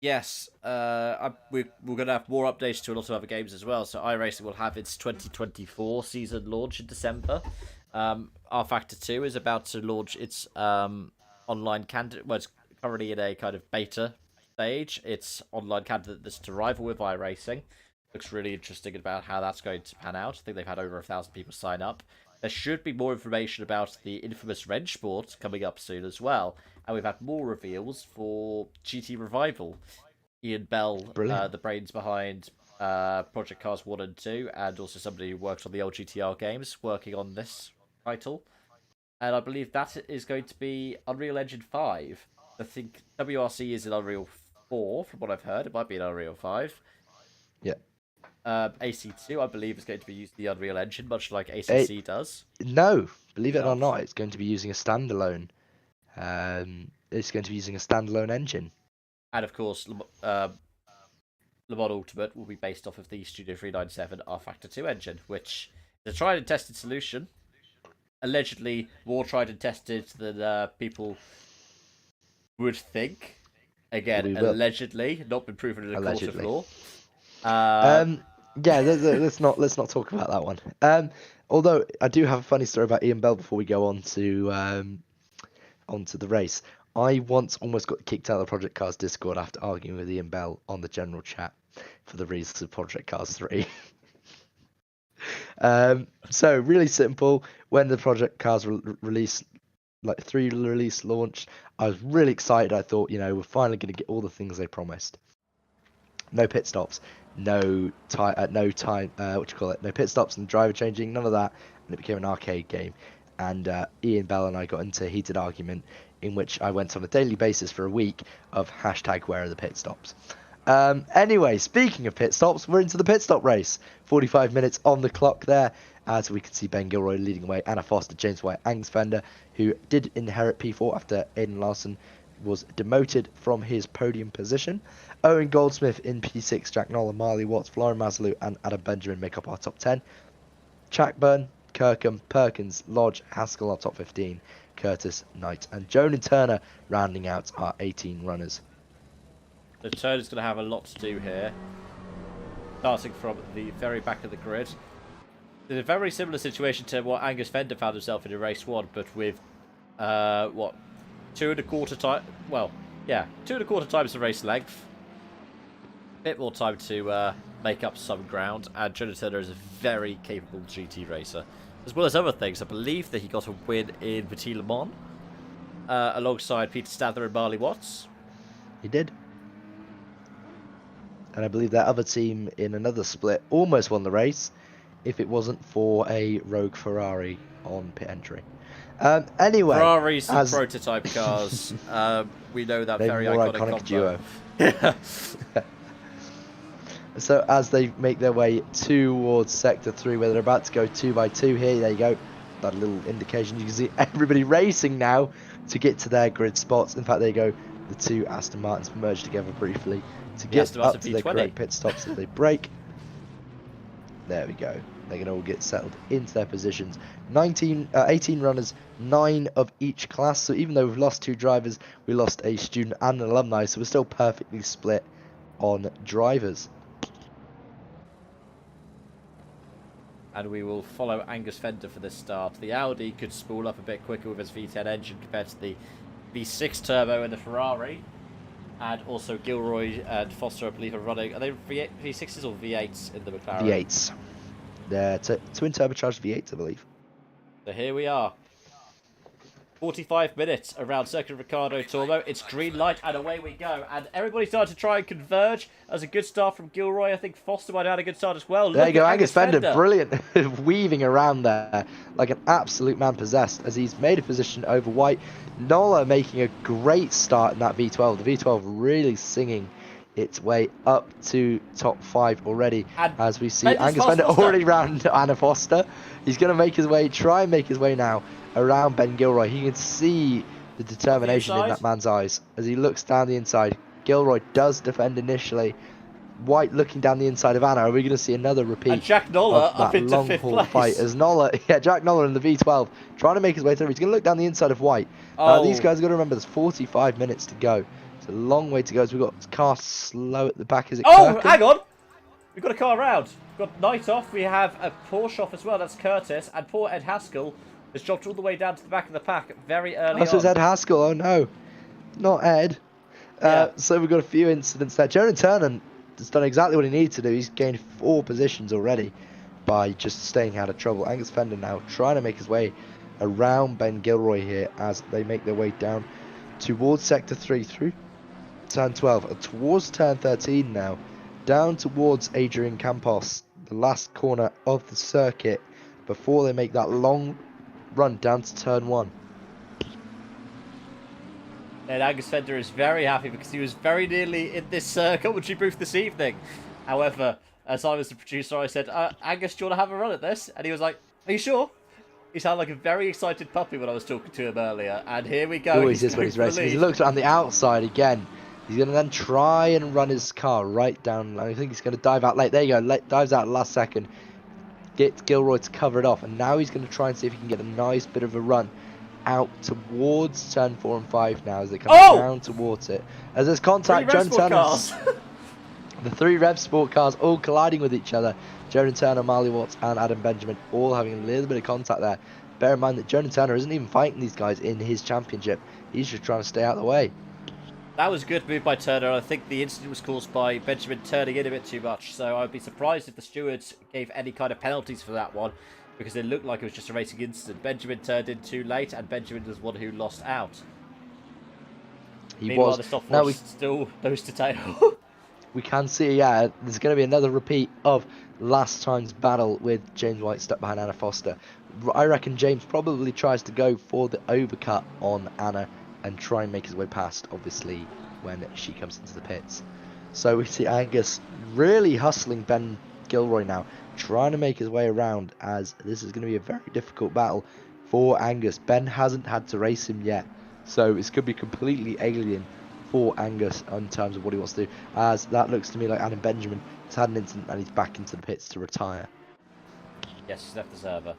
Yes, we're going to have more updates to a lot of other games as well. So iRacing will have its 2024 season launch in December. R Factor 2 is about to launch its online candidate. Well, it's currently in a kind of beta stage. It's online candidate that's to rival with iRacing. Looks really interesting about how that's going to pan out. I think they've had over 1,000 people sign up. There should be more information about the infamous Rennsport coming up soon as well. And we've had more reveals for GT Revival. Ian Bell, the brains behind Project Cars 1 and 2, and also somebody who worked on the old GTR games, working on this title. And I believe that is going to be Unreal Engine 5. I think WRC is in Unreal 4, from what I've heard. It might be an Unreal 5. Yeah. AC2, I believe, is going to be using the Unreal Engine, much like ACC It, does. no, believe it or Not. not, it's going to be using a standalone. It's going to be using a standalone engine. And of course, Le Mans Ultimate will be based off of the Studio 397 R Factor 2 engine, which is a tried and tested solution. Allegedly more tried and tested than people would think. Again, allegedly, not been proven in a court of law. Yeah, let's not talk about that one. Although I do have a funny story about Ian Bell before we go on to onto the race. I once almost got kicked out of the Project Cars Discord after arguing with Ian Bell on the general chat for the reasons of Project Cars 3. So really simple. When the Project Cars release, like 3 release launched, I was really excited. I thought, we're finally going to get all the things they promised. No pit stops, no time, no pit stops and driver changing, none of that, and it became an arcade game. And Ian Bell and I got into a heated argument in which I went on a daily basis for a week of hashtag where are the pit stops. Anyway, speaking of pit stops, we're into the pit stop race. 45 minutes on the clock there, as we can see Ben Gilroy leading away, Anna Foster, James White, Angus Fender, who did inherit P4 after Aidan Larson was demoted from his podium position. Owen Goldsmith in P6, Jack Nolan, Marley Watts, Florian Maslou and Adam Benjamin make up our top 10. Chapburn, Kirkham, Perkins, Lodge, Haskell our top 15. Curtis, Knight and Joan and Turner rounding out our 18 runners. The Turner's going to have a lot to do here. Starting from the very back of the grid. In a very similar situation to what Angus Fender found himself in race 1, but with, 2.25 times, well, yeah, 2.25 times the race length. A bit more time to make up some ground, and Jonathan Turner is a very capable GT racer. As well as other things, I believe that he got a win in Petit Le Mans, alongside Peter Stadler and Marley Watts. He did. And I believe that other team in another split almost won the race if it wasn't for a rogue Ferrari on pit entry. Anyway, Ferraris and prototype cars. We know that very iconic duo. So as they make their way towards Sector 3, where they're about to go 2 by 2 here, there you go. That little indication. You can see everybody racing now to get to their grid spots. In fact, there you go. The 2 Aston Martins merge together briefly to get up to their correct pit stops as they break. There we go. They can all get settled into their positions. 18 runners, 9 of each class. So even though we've lost 2 drivers, we lost a student and an alumni. So we're still perfectly split on drivers. And we will follow Angus Fender for this start. The Audi could spool up a bit quicker with its V10 engine compared to the V6 turbo in the Ferrari. And also Gilroy and Foster, I believe, are running. Are they V6s or V8s in the McLaren? V8s. They're twin turbocharged V8s, I believe. So here we are. 45 minutes around Circuit Ricardo Tormo. It's green light and away we go. And everybody started to try and converge. That was a good start from Gilroy. I think Foster might have had a good start as well. There you go, Angus Fender. Brilliant. Weaving around there like an absolute man possessed as he's made a position over White. Nola making a great start in that V12. The V12 really singing its way up to top 5 already. And as we see Angus Fender already round Anna Foster. He's going to try and make his way now around Ben Gilroy. He can see the determination in that man's eyes as he looks down the inside. Gilroy does defend initially. White looking down the inside of Anna. Are we going to see another repeat? And Jack Nola of that up into long 5th haul place. Fight as Nola, Jack Nola in the V12 trying to make his way through. He's going to look down the inside of White. These guys have got to remember there's 45 minutes to go. It's a long way to go as we've got car slow at the back. Is it Kirkham? Hang on. We've got a car around. We've got Knight off. We have a Porsche off as well. That's Curtis. And poor Ed Haskell has dropped all the way down to the back of the pack very early on. So it's Ed Haskell. Oh no, not Ed. So we've got a few incidents there. Jonathan Turner has done exactly what he needed to do. He's gained 4 positions already by just staying out of trouble. Angus Fender now trying to make his way around Ben Gilroy here as they make their way down towards Sector 3 through turn 12, towards turn 13 now, down towards Adrian Campos, the last corner of the circuit before they make that long run down to turn 1. And Angus Fender is very happy because he was very nearly in this commentary booth this evening. However, as I was the producer, I said, Angus, do you want to have a run at this? And he was like, are you sure? He sounded like a very excited puppy when I was talking to him earlier. And here we go. Always is when he's racing. He looks around the outside again. He's going to then try and run his car right down. I think he's going to dive out late. There you go. Dives out last second. Gets Gilroy to cover it off. And now he's going to try and see if he can get a nice bit of a run out towards turn 4 and 5 now as they come down towards it. As there's contact, Jordan Turner. The 3 Rev Sport cars all colliding with each other. Jordan Turner, Marley Watts and Adam Benjamin all having a little bit of contact there. Bear in mind that Jordan Turner isn't even fighting these guys in his championship. He's just trying to stay out of the way. That was a good move by Turner. I think the incident was caused by Benjamin turning in a bit too much. So I'd be surprised if the stewards gave any kind of penalties for that one, because it looked like it was just a racing incident. Benjamin turned in too late, and Benjamin was one who lost out. Meanwhile, the stop force still nose to tail. We can see, yeah, there's going to be another repeat of last time's battle with James White stuck behind Anna Foster. I reckon James probably tries to go for the overcut on Anna and try and make his way past, obviously, when she comes into the pits. So we see Angus really hustling Ben Gilroy now, trying to make his way around, as this is going to be a very difficult battle for Angus. Ben hasn't had to race him yet, so it's going to be completely alien for Angus in terms of what he wants to do, as that looks to me like Adam Benjamin has had an incident and he's back into the pits to retire. Yes, he's left the server.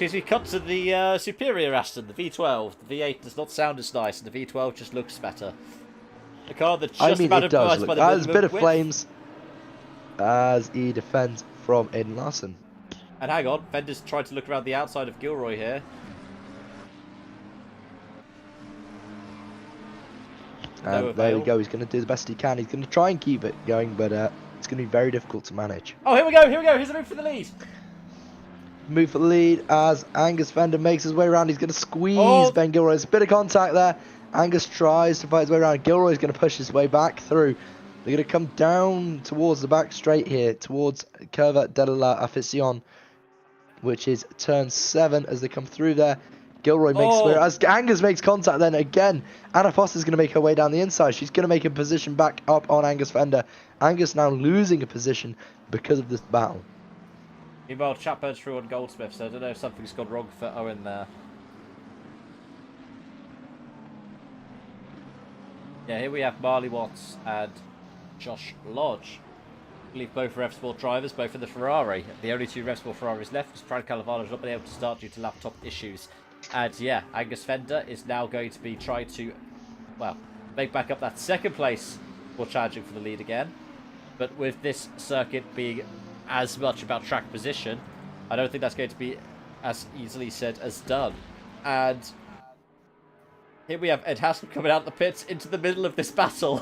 As we cut to the superior Aston, the V12. The V8 does not sound as nice, and the V12 just looks better. The car that just about advised by the there's a bit of flames as he defends from Aiden Larson. And hang on, Fender's tried to look around the outside of Gilroy here. And there we go, he's going to do the best he can. He's going to try and keep it going, but it's going to be very difficult to manage. Oh, here we go, here's the move for the lead. Move for the lead as Angus Fender makes his way around. He's going to squeeze Ben Gilroy. There's a bit of contact there. Angus tries to fight his way around. Gilroy's going to push his way back through. They're going to come down towards the back straight here, towards Curva de la Afición, which is turn 7 as they come through there. Gilroy makes his way as Angus makes contact then again. Anna Foster's going to make her way down the inside. She's going to make a position back up on Angus Fender. Angus now losing a position because of this battle. Meanwhile, Chatburn's through on Goldsmith, so I don't know if something's gone wrong for Owen there. Yeah, here we have Marley Watts and Josh Lodge. I believe both Rev Sport drivers, both in the Ferrari. The only 2 Rev Sport Ferraris left because Fran Calavano's not been able to start due to laptop issues. And yeah, Angus Fender is now going to be trying to, well, make back up that second place for challenging for the lead again. But with this circuit being as much about track position, I don't think that's going to be as easily said as done. And here we have Ed Haskell coming out of the pits into the middle of this battle.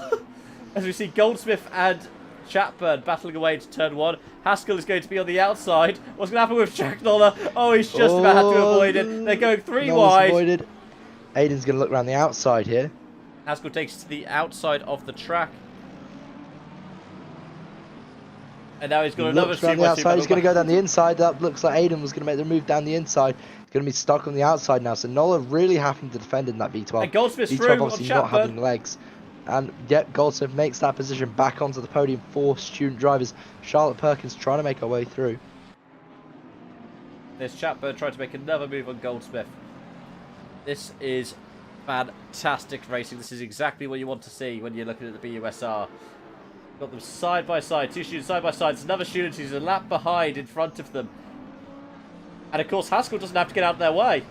As we see Goldsmith and Chatburn battling away to turn 1. Haskell is going to be on the outside. What's going to happen with Jack Noller? Oh, he's just about had to avoid it. They're going 3 wide. Avoided. Aiden's going to look around the outside here. Haskell takes to the outside of the track. And now he's got another around the outside. He's going to go down the inside. That looks like Aiden was going to make the move down the inside. He's going to be stuck on the outside now. So Noller really having to defend in that V12. And Goldsmith's V12 through obviously on not having legs. And yet Goldsmith makes that position back onto the podium for student drivers. Charlotte Perkins trying to make her way through. There's Chatburn trying to make another move on Goldsmith. This is fantastic racing. This is exactly what you want to see when you're looking at the BUSR. Got them side by side, 2 students side by side. There's another student who's a lap behind in front of them. And of course Haskell doesn't have to get out of their way.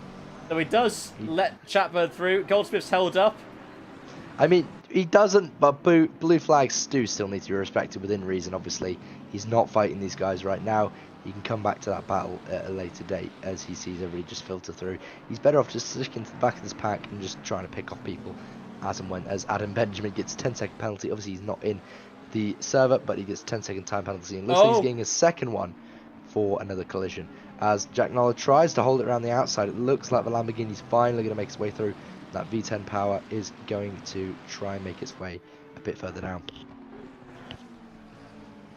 So he does let Chatburn through. Goldsmith's held up. I mean, he doesn't, but blue flags do still need to be respected within reason, obviously. He's not fighting these guys right now. He can come back to that battle at a later date as he sees everybody just filter through. He's better off just sticking to the back of this pack and just trying to pick off people as and when. As Adam Benjamin gets a 10-second penalty. Obviously, he's not in the server, but he gets a 10-second time penalty. And looks like he's getting a second one for another collision. As Jack Noller tries to hold it around the outside, it looks like the Lamborghini's finally going to make its way through. That V10 power is going to try and make its way a bit further down.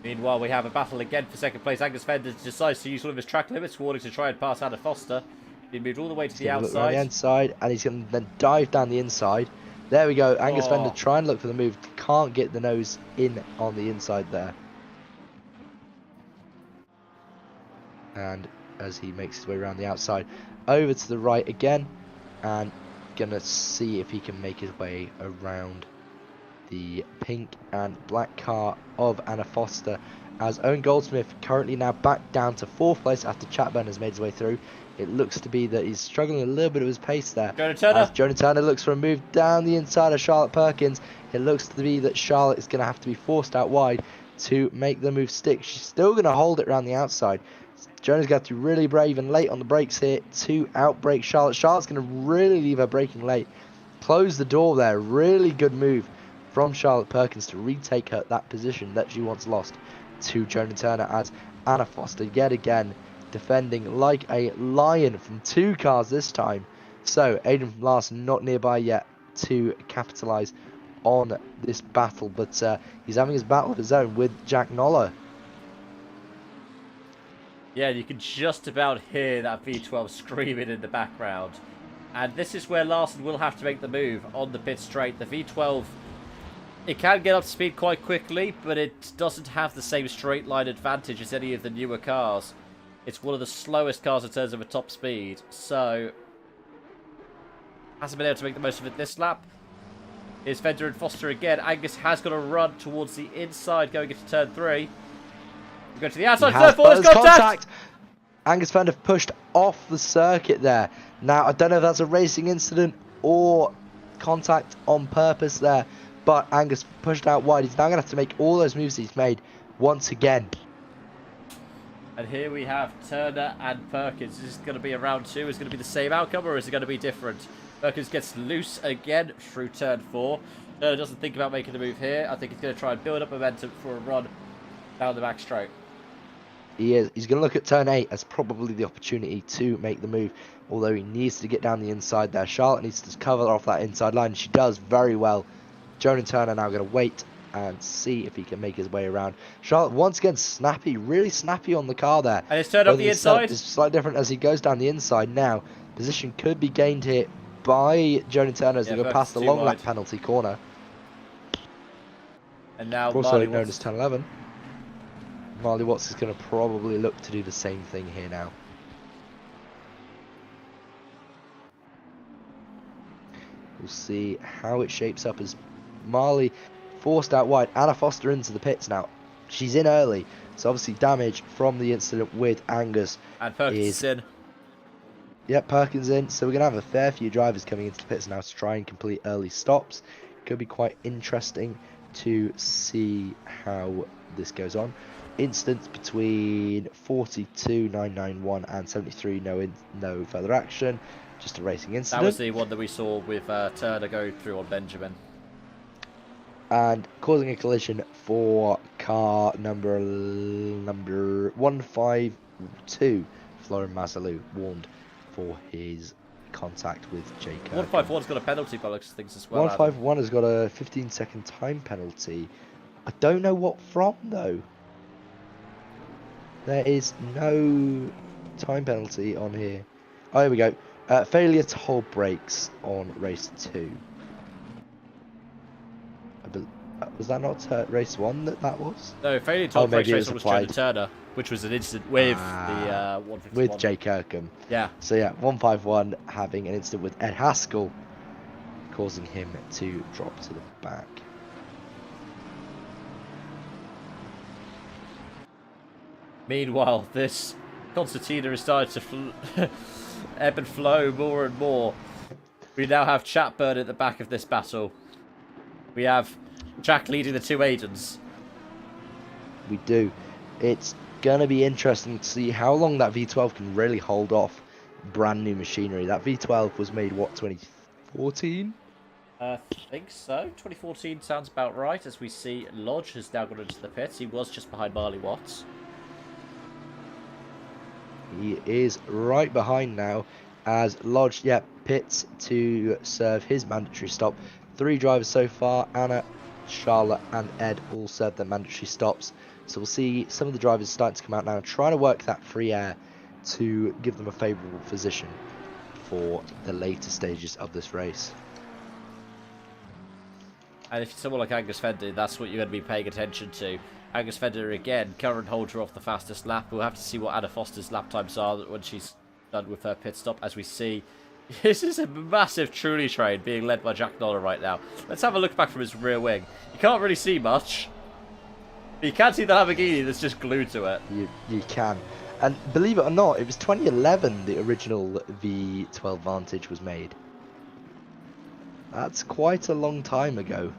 Meanwhile, we have a battle again for second place. Angus Fender decides to use one of his track limits warnings to try and pass Anna Foster. He moved all the way to the Look around the outside. inside, and he's going to then dive down the inside. There we go. Angus Fender trying to look for the move. Can't get the nose in on the inside there. And as he makes his way around the outside, over to the right again, and gonna see if he can make his way around the pink and black car of Anna Foster, as Owen Goldsmith currently now back down to 4th place after Chatburn has made his way through. It looks to be that he's struggling a little bit of his pace there. As Jonah Turner looks for a move down the inside of Charlotte Perkins. It looks to be that Charlotte is going to have to be forced out wide to make the move stick. She's still going to hold it around the outside. Jonah's got to be really brave and late on the brakes here to outbrake Charlotte. Charlotte's going to really leave her braking late. Close the door there. Really good move from Charlotte Perkins to retake that position that she once lost to Jonah Turner, as Anna Foster yet again defending like a lion from 2 cars this time. So Aidan from Larson not nearby yet to capitalise on this battle, but he's having his battle of his own with Jack Noller. Yeah, you can just about hear that V12 screaming in the background. And this is where Larson will have to make the move on the pit straight. The V12, it can get up to speed quite quickly, but it doesn't have the same straight line advantage as any of the newer cars. It's one of the slowest cars in terms of a top speed, so hasn't been able to make the most of it this lap. Here's Fender and Foster again. Angus has got to run towards the inside going into turn 3. We go to the outside, turn 4, it's contact! Angus Fender pushed off the circuit there. Now, I don't know if that's a racing incident or contact on purpose there, but Angus pushed out wide. He's now going to have to make all those moves he's made once again. And here we have Turner and Perkins. Is this going to be a round 2? Is it going to be the same outcome, or is it going to be different? Perkins gets loose again through turn 4. Turner doesn't think about making the move here. I think he's going to try and build up momentum for a run down the back straight. He is. He's going to look at turn 8 as probably the opportunity to make the move, although he needs to get down the inside there. Charlotte needs to cover off that inside line. She does very well. Jonah Turner now going to wait and see if he can make his way around. Charlotte once again snappy, really snappy on the car there. And it's turned up the inside. It's slightly different as he goes down the inside now. Position could be gained here by Jonah Turner as they go past the long lap penalty corner. And now also known as 10-11. Marley Watts is going to probably look to do the same thing here now. We'll see how it shapes up as Marley forced out wide. Anna Foster into the pits now. She's in early, so obviously damage from the incident with Angus. And Perkins is in. Yep, Perkins in. So we're going to have a fair few drivers coming into the pits now to try and complete early stops. Could be quite interesting to see how this goes on. Instance between 42.991 and 73, no further action. Just a racing incident. That was the one that we saw with Turner go through on Benjamin. And causing a collision for car number 152. Florin Masalou warned for his contact with Jake. 151's got a penalty by looks of things as well. 151 has got a 15-second time penalty. I don't know what from though. There is no time penalty on here. Oh, here we go. Failure to hold brakes on race 2. Was that not race 1 that was? No, failure to hold brakes race 1 was Jonah Turner, which was an incident with the 151. With Jay Kirkham. Yeah. So yeah, 151 having an incident with Ed Haskell, causing him to drop to the back. Meanwhile, this concertina is starting to ebb and flow more and more. We now have Chatburn at the back of this battle. We have Jack leading the 2 Aidens. We do. It's going to be interesting to see how long that V12 can really hold off brand new machinery. That V12 was made, what, 2014? I think so. 2014 sounds about right, as we see Lodge has now gone into the pits. He was just behind Marley Watts. He is right behind now as Lodge, pits to serve his mandatory stop. 3 drivers so far. Anna, Charlotte and Ed all served their mandatory stops. So we'll see some of the drivers starting to come out now and trying to work that free air to give them a favourable position. for the later stages of this race. And if someone like Angus Fender, that's what you're going to be paying attention to. Angus Fender, again, current holder of the fastest lap. We'll have to see what Anna Foster's lap times are when she's done with her pit stop. As we see, this is a massive trolley train being led by Jack Noller right now. Let's have a look back from his rear wing. You can't really see much. But you can see the Lamborghini that's just glued to it. You can. And believe it or not, it was 2011 the original V12 Vantage was made. That's quite a long time ago.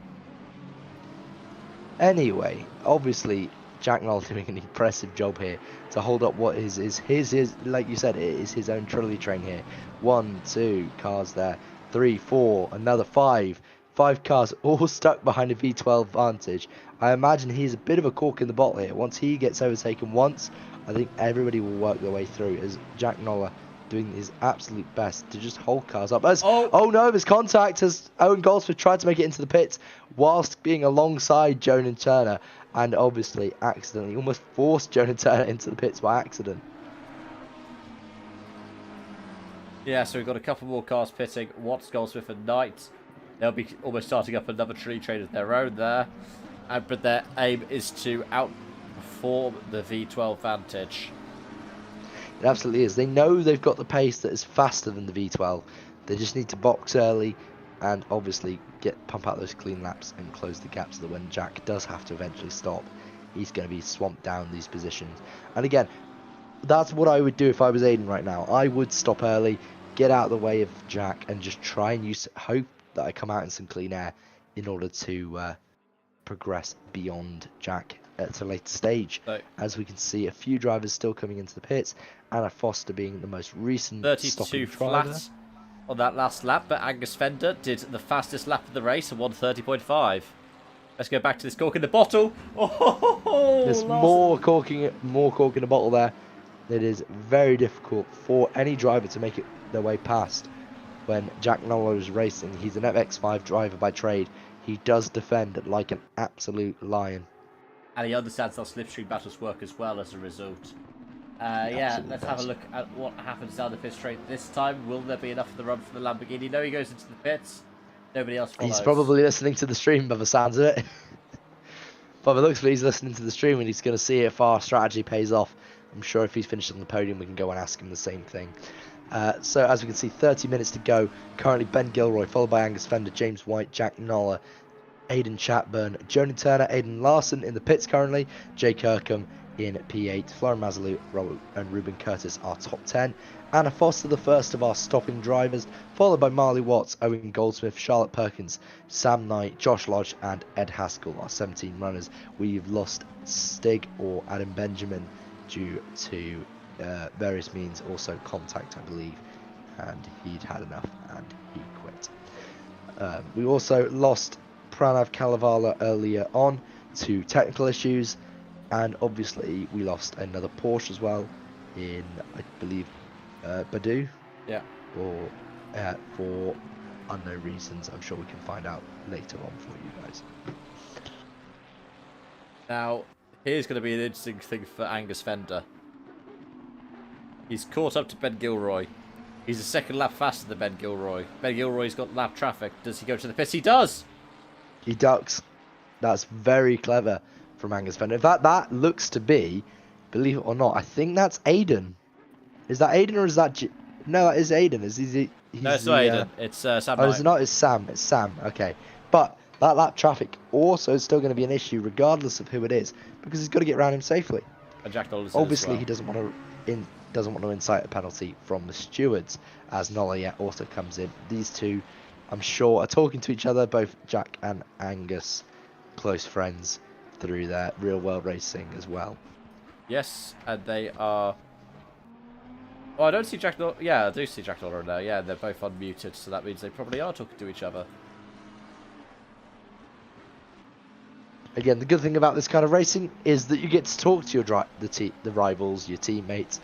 Anyway, obviously, Jack Noller doing an impressive job here to hold up what is his, like you said, it is his own trolley train here. 1, 2 cars there, 3, 4, another 5. 5 cars all stuck behind a V12 Vantage. I imagine he's a bit of a cork in the bottle here. Once he gets overtaken once, I think everybody will work their way through, as Jack Noller doing his absolute best to just hold cars up. Oh no, there's contact as Owen Goldsmith tried to make it into the pits whilst being alongside Jonan Turner, and obviously accidentally almost forced Jonan Turner into the pits by accident. Yeah, so we've got a couple more cars pitting. Watts, Goldsmith and Knight. They'll be almost starting up another trolley train of their own there. But their aim is to outperform the V12 Vantage. It absolutely is. They know they've got the pace that is faster than the V12. They just need to box early and obviously pump out those clean laps and close the gap so that when Jack does have to eventually stop, he's going to be swamped down these positions. And again, that's what I would do if I was Aiden right now. I would stop early, get out of the way of Jack, and just try and hope that I come out in some clean air in order to progress beyond Jack at a later stage. So, as we can see, a few drivers still coming into the pits. Anna Foster being the most recent 32 flat on that last lap, but Angus Fender did the fastest lap of the race and won 30.5. Let's go back to this cork in the bottle. Oh, there's more cork in the bottle there. It is very difficult for any driver to make it their way past when Jack Noller is racing. He's an FX5 driver by trade. He does defend like an absolute lion. And he understands how slipstream battles work as well as a result. Yeah, let's have a look at what happens down the pit straight this time. Will there be enough for the run for the Lamborghini? No, he goes into the pits. Nobody else follows. He's probably listening to the stream by the sounds of it. By the looks of it, he's listening to the stream and he's going to see if our strategy pays off. I'm sure if he's finished on the podium, we can go and ask him the same thing. So as we can see, 30 minutes to go. Currently Ben Gilroy, followed by Angus Fender, James White, Jack Noller, Aidan Chatburn, Jonan Turner, Aidan Larson in the pits currently, Jay Kirkham in P8, Florian Mazzalou and Ruben Curtis are top 10. Anna Foster, the first of our stopping drivers, followed by Marley Watts, Owen Goldsmith, Charlotte Perkins, Sam Knight, Josh Lodge and Ed Haskell are 17 runners. We've lost Stig or Adam Benjamin due to various means, also contact I believe, and he'd had enough and he quit. We also lost Pranav Kalevala earlier on to technical issues, and obviously we lost another Porsche as well in, I believe, Badu. Yeah. Or for unknown reasons. I'm sure we can find out later on for you guys. Now, here's going to be an interesting thing for Angus Fender. He's caught up to Ben Gilroy. He's a second lap faster than Ben Gilroy. Ben Gilroy's got lap traffic. Does he go to the pits? He does! He ducks. That's very clever from Angus Fender. In fact, that looks to be, believe it or not, I think that's Aiden. Is that Aiden or is that... No, that is Aiden. No, it's not Aiden. It's Sam Knight. Oh, it's not. It's Sam. It's Sam. Okay. But that lap traffic also is still going to be an issue regardless of who it is, because he's got to get around him safely. And Jack Noller obviously, well. He doesn't want to incite a penalty from the stewards, as Noller also comes in. These two, I'm sure, are talking to each other, both Jack and Angus, close friends through their real-world racing as well. Yes, and they are... Oh, I don't see Jack Noller. Yeah, I do see Jack Noller now. Yeah, they're both unmuted, so that means they probably are talking to each other. Again, the good thing about this kind of racing is that you get to talk to your the rivals, your teammates.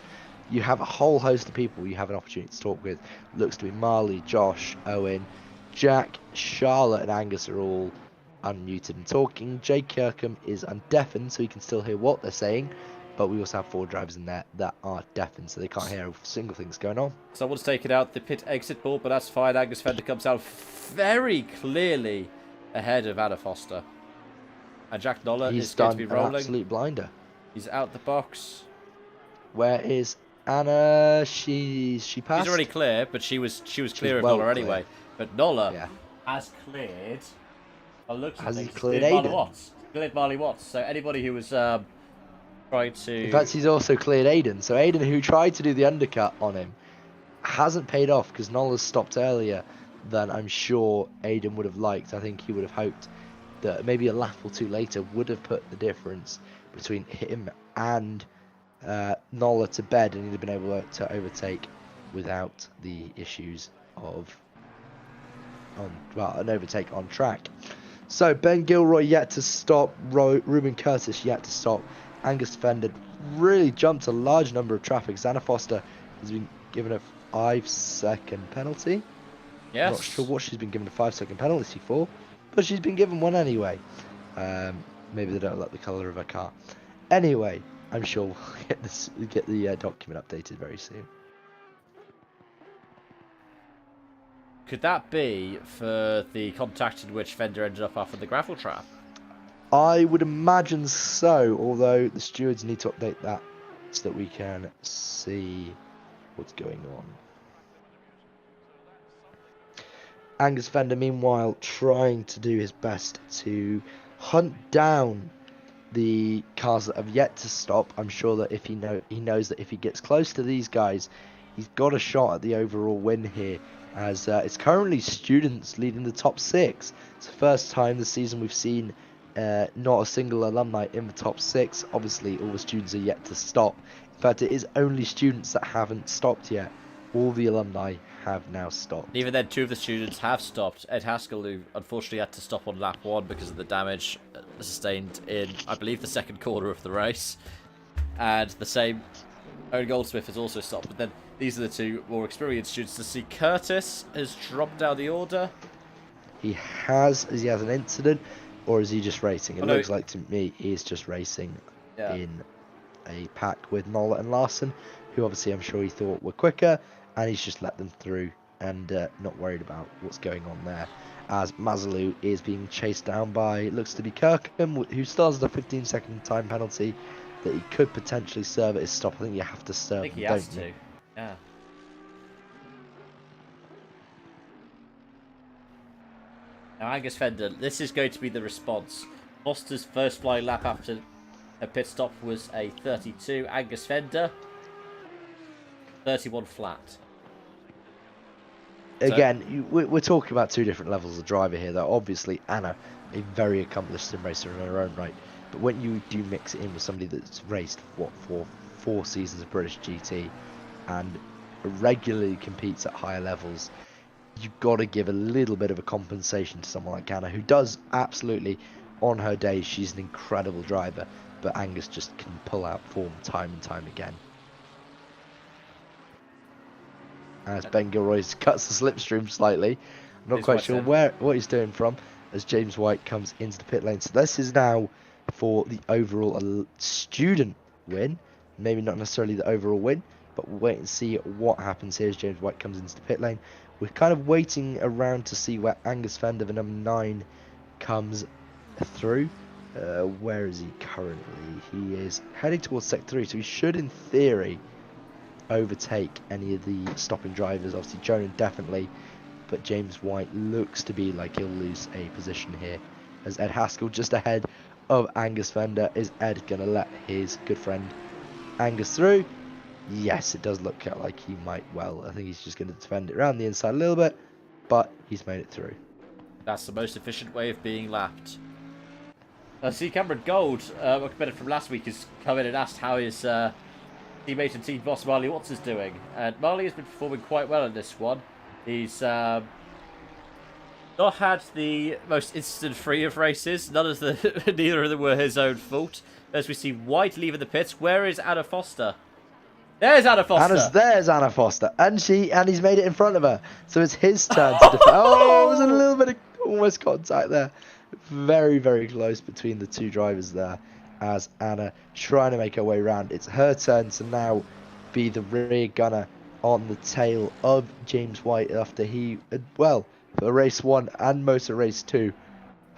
You have a whole host of people you have an opportunity to talk with. Looks to be Marley, Josh, Owen, Jack, Charlotte and Angus are all unmuted and talking. Jay Kirkham is undeafened, so he can still hear what they're saying. but we also have 4 drivers in there that are deafened, so they can't hear a single thing that's going on. Someone's taken out the pit exit board, but that's fine. Angus Fender comes out very clearly ahead of Anna Foster. And Jack Noller is going to be rolling. An absolute blinder. He's out the box. Where is Anna? She passed. She's already clear, but she was clear of well Noller anyway. But Noller Yeah. has cleared. Has he cleared Aiden? Cleared Marley Watts. So anybody who was trying to. In fact, he's also cleared Aiden. So Aiden, who tried to do the undercut on him, hasn't paid off because Noller's stopped earlier than I'm sure Aiden would have liked. I think he would have hoped that maybe a lap or 2 later would have put the difference between him and Noller to bed, and he'd have been able to overtake without the issues of an overtake on track. So Ben Gilroy yet to stop, Ruben Curtis yet to stop. Angus Fender really jumped a large number of traffic. Anna Foster has been given a 5-second penalty. Yes. I'm not sure what she's been given a 5-second penalty for, but she's been given one anyway. Maybe they don't like the colour of her car. Anyway, I'm sure we'll get the document updated very soon. Could that be for the contact in which Fender ended up after the gravel trap? I would imagine so, although the stewards need to update that so that we can see what's going on. Angus Fender, meanwhile, trying to do his best to hunt down the cars that have yet to stop. I'm sure that if he knows that if he gets close to these guys, he's got a shot at the overall win here, as it's currently students leading the top 6. It's the first time this season we've seen not a single alumni in the top 6. Obviously, all the students are yet to stop. In fact, it is only students that haven't stopped yet. All the alumni have now stopped. Even then, 2 of the students have stopped. Ed Haskell, who unfortunately had to stop on lap 1 because of the damage sustained in, I believe, the second corner of the race. And the same, Owen Goldsmith has also stopped. But then these are the 2 more experienced students. To see Curtis has dropped down the order. He has an incident, or is he just racing? It looks like to me he's just racing in a pack with Noller and Larson, who obviously I'm sure he thought were quicker, and he's just let them through and not worried about what's going on there. As Mazalu is being chased down by, looks to be Kirkham, who still has a 15-second time penalty that he could potentially serve at his stop. I think you have to serve. I think he has to. Yeah. Now Angus Fender, this is going to be the response. Foster's first flying lap after a pit stop was a 32. Angus Fender, 31 flat. Again, we're talking about 2 different levels of driver here, though. Obviously, Anna, a very accomplished sim racer in her own right. But when you do mix it in with somebody that's raced, for 4 seasons of British GT and regularly competes at higher levels, you've got to give a little bit of a compensation to someone like Anna, who does absolutely, on her day, she's an incredible driver. But Angus just can pull out form time and time again. As Ben Gilroy cuts the slipstream slightly. I'm not quite sure what he's doing from, as James White comes into the pit lane. So this is now for the overall student win. Maybe not necessarily the overall win, but we'll wait and see what happens here as James White comes into the pit lane. We're kind of waiting around to see where Angus Fender, the number 9, comes through. Where is he currently? He is heading towards Sector 3, so he should, in theory, overtake any of the stopping drivers. Obviously, Jonan definitely, but James White looks to be like he'll lose a position here, as Ed Haskell just ahead of Angus Fender. Is Ed going to let his good friend Angus through? Yes, it does look like he might well. I think he's just going to defend it around the inside a little bit, but he's made it through. That's the most efficient way of being lapped. See, Cameron Gold, my competitor from last week, has come in and asked how his teammate and team boss Marley Watts is doing. And Marley has been performing quite well in this one. He's not had the most incident-free of races. Neither of them were his own fault. As we see White leaving the pits, where is Anna Foster? There's Anna Foster. There's Anna Foster, and he's made it in front of her. So it's his turn to defend. Oh, it was a little bit of almost contact there. Very, very close between the 2 drivers there. as Anna trying to make her way around. It's her turn to now be the rear gunner on the tail of James White after he, well, for race 1 and motor race 2,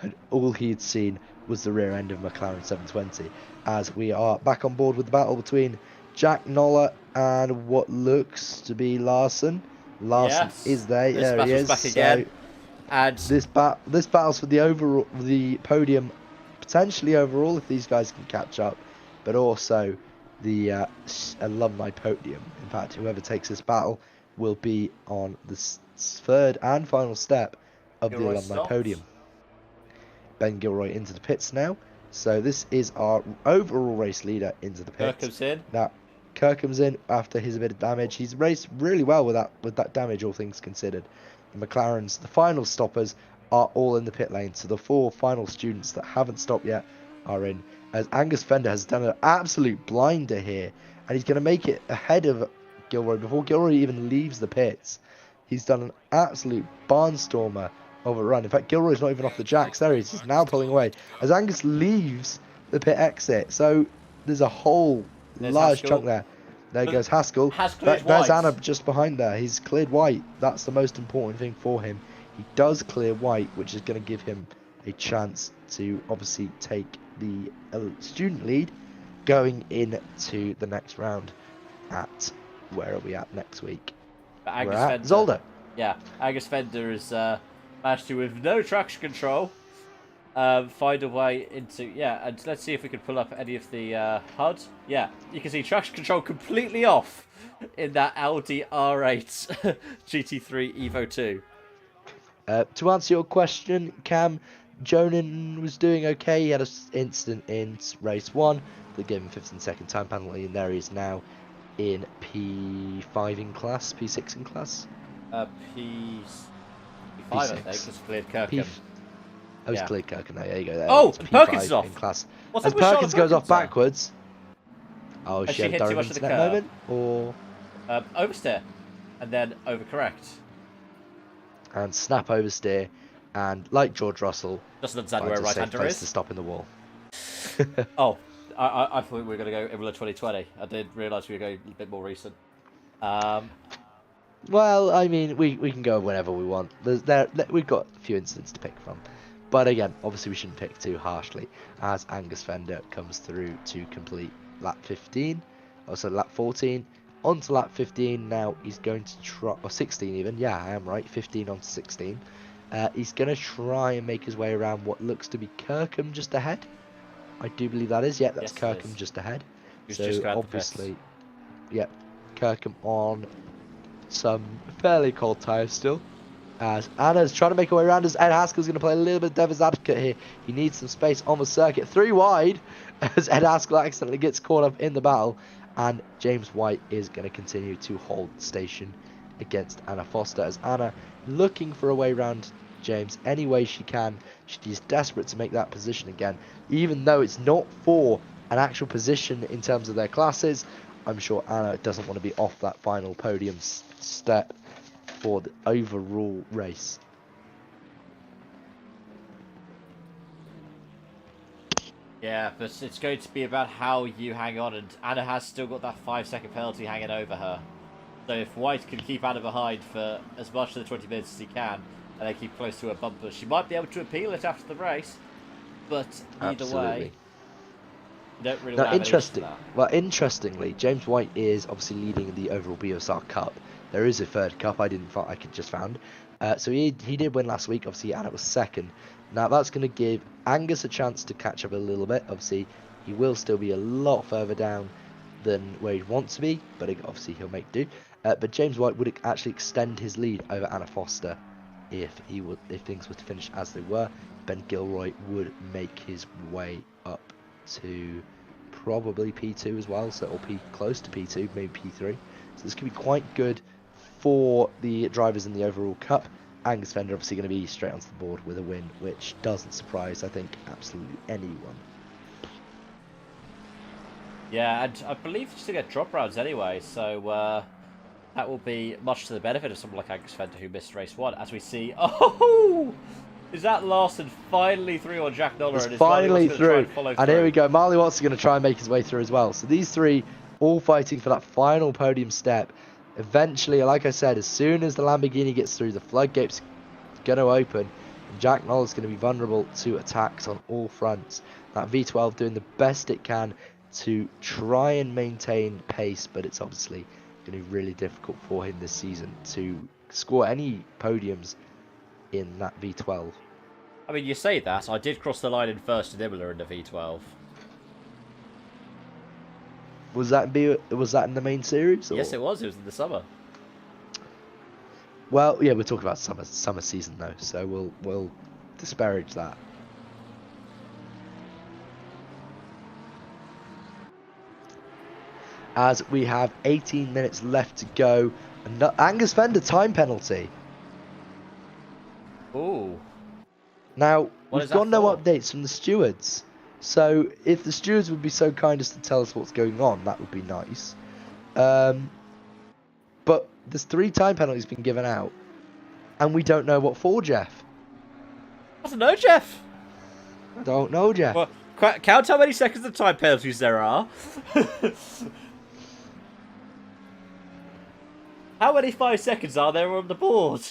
and all he had seen was the rear end of McLaren 720. As we are back on board with the battle between Jack Noller and what looks to be Larson. Larson is there. There he is. Back again. And this battle's for the podium, potentially overall if these guys can catch up, but also the alumni podium. In fact, whoever takes this battle will be on the third and final step of the alumni podium. Ben Gilroy into the pits now. So this is our overall race leader into the pits. Kirkham's in. Now, Kirkham's in after his bit of damage. He's raced really well with that damage, all things considered. The McLarens, the final stoppers, are all in the pit lane. So the 4 final students that haven't stopped yet are in. As Angus Fender has done an absolute blinder here. And he's going to make it ahead of Gilroy before Gilroy even leaves the pits. He's done an absolute barnstormer of a run. In fact, Gilroy's not even off the jacks. There he is. He's now pulling away as Angus leaves the pit exit. So there's a whole large chunk there. There goes Haskell. There's Anna just behind there. He's cleared White. That's the most important thing for him. He does clear White, which is going to give him a chance to obviously take the student lead going into the next round at, where are we at next week? We're at Zolder. Yeah, Angus Fender has managed to, with no traction control, find a way into, and let's see if we can pull up any of the HUD. Yeah, you can see traction control completely off in that Audi R8 GT3 Evo 2. To answer your question, Cam, Jonan was doing okay. He had an incident in race 1 that gave him 15-second time penalty, and there he is now in P5 in class, P6 in class. P5, I think, was cleared Kirkham. I was cleared Kirkham. There you go. There. Oh, Perkins is off. In class. As Perkins goes off backwards. Oh, she had a direct internet moment, or oversteer, and then overcorrect, and snap oversteer, and like George Russell, doesn't understand where a right-hander is. To stop in the wall. Oh, I thought we were going to go Imola 2020. I did realise we were going a bit more recent. Well, I mean, we can go whenever we want. We've got a few incidents to pick from. But again, obviously we shouldn't pick too harshly, as Angus Fender comes through to complete lap 15, also lap 14, onto lap 15. Now he's going to try, or 16 even, yeah, I am right, 15 onto 16. He's going to try and make his way around what looks to be Kirkham just ahead. I do believe that is, yeah, that's Kirkham just ahead. So obviously, yeah, Kirkham on some fairly cold tyres still. As Anna's trying to make her way around, as Ed Haskell's going to play a little bit of devil's advocate here. He needs some space on the circuit. 3 wide as Ed Haskell accidentally gets caught up in the battle. And James White is going to continue to hold station against Anna Foster, as Anna looking for a way around James any way she can. She is desperate to make that position again, even though it's not for an actual position in terms of their classes. I'm sure Anna doesn't want to be off that final podium step for the overall race. Yeah, but it's going to be about how you hang on, and Anna has still got that 5-second penalty hanging over her. So if White can keep Anna behind for as much of the 20 minutes as he can, and they keep close to her bumper, she might be able to appeal it after the race. But either way, you don't really have interesting. Well, interestingly, James White is obviously leading the overall BUSR Cup. There is a third cup I just found. So he did win last week. Obviously, Anna was second. Now that's going to give Angus a chance to catch up a little bit. Obviously, he will still be a lot further down than where he wants to be, but obviously he'll make do. But James White would actually extend his lead over Anna Foster if things were to finish as they were. Ben Gilroy would make his way up to probably P2 as well, so it'll be close to P2, maybe P3. So this could be quite good for the drivers in the overall cup. Angus Fender obviously going to be straight onto the board with a win, which doesn't surprise, I think, absolutely anyone. Yeah, and I believe you still get drop rounds anyway, so that will be much to the benefit of someone like Angus Fender, who missed race 1, as we see. Oh! Is that Larson finally through on Jack Noller? It's And is finally Marley through. follow And through? here we go. Marley Watts is going to try and make his way through as well. So these three all fighting for that final podium step. Eventually, like I said, as soon as the Lamborghini gets through, the floodgates are going to open. And Jack Noller is going to be vulnerable to attacks on all fronts. That V12 doing the best it can to try and maintain pace, but it's obviously going to be really difficult for him this season to score any podiums in that V12. I mean, you say that. I did cross the line in first in Imola in the V12. Was that in the main series? Or? Yes, it was. It was in the summer. Well, yeah, we're talking about summer season though, so we'll disparage that. As we have 18 minutes left to go, and Angus Fender time penalty. Ooh. Now, we've got no for? updates from the stewards. So, if the stewards would be so kind as to tell us what's going on, that would be nice. But there's 3 time penalties been given out. And we don't know what for, Jeff. I don't know, Jeff. I don't know, Jeff. Well, count how many seconds of time penalties there are. How many 5 seconds are there on the board?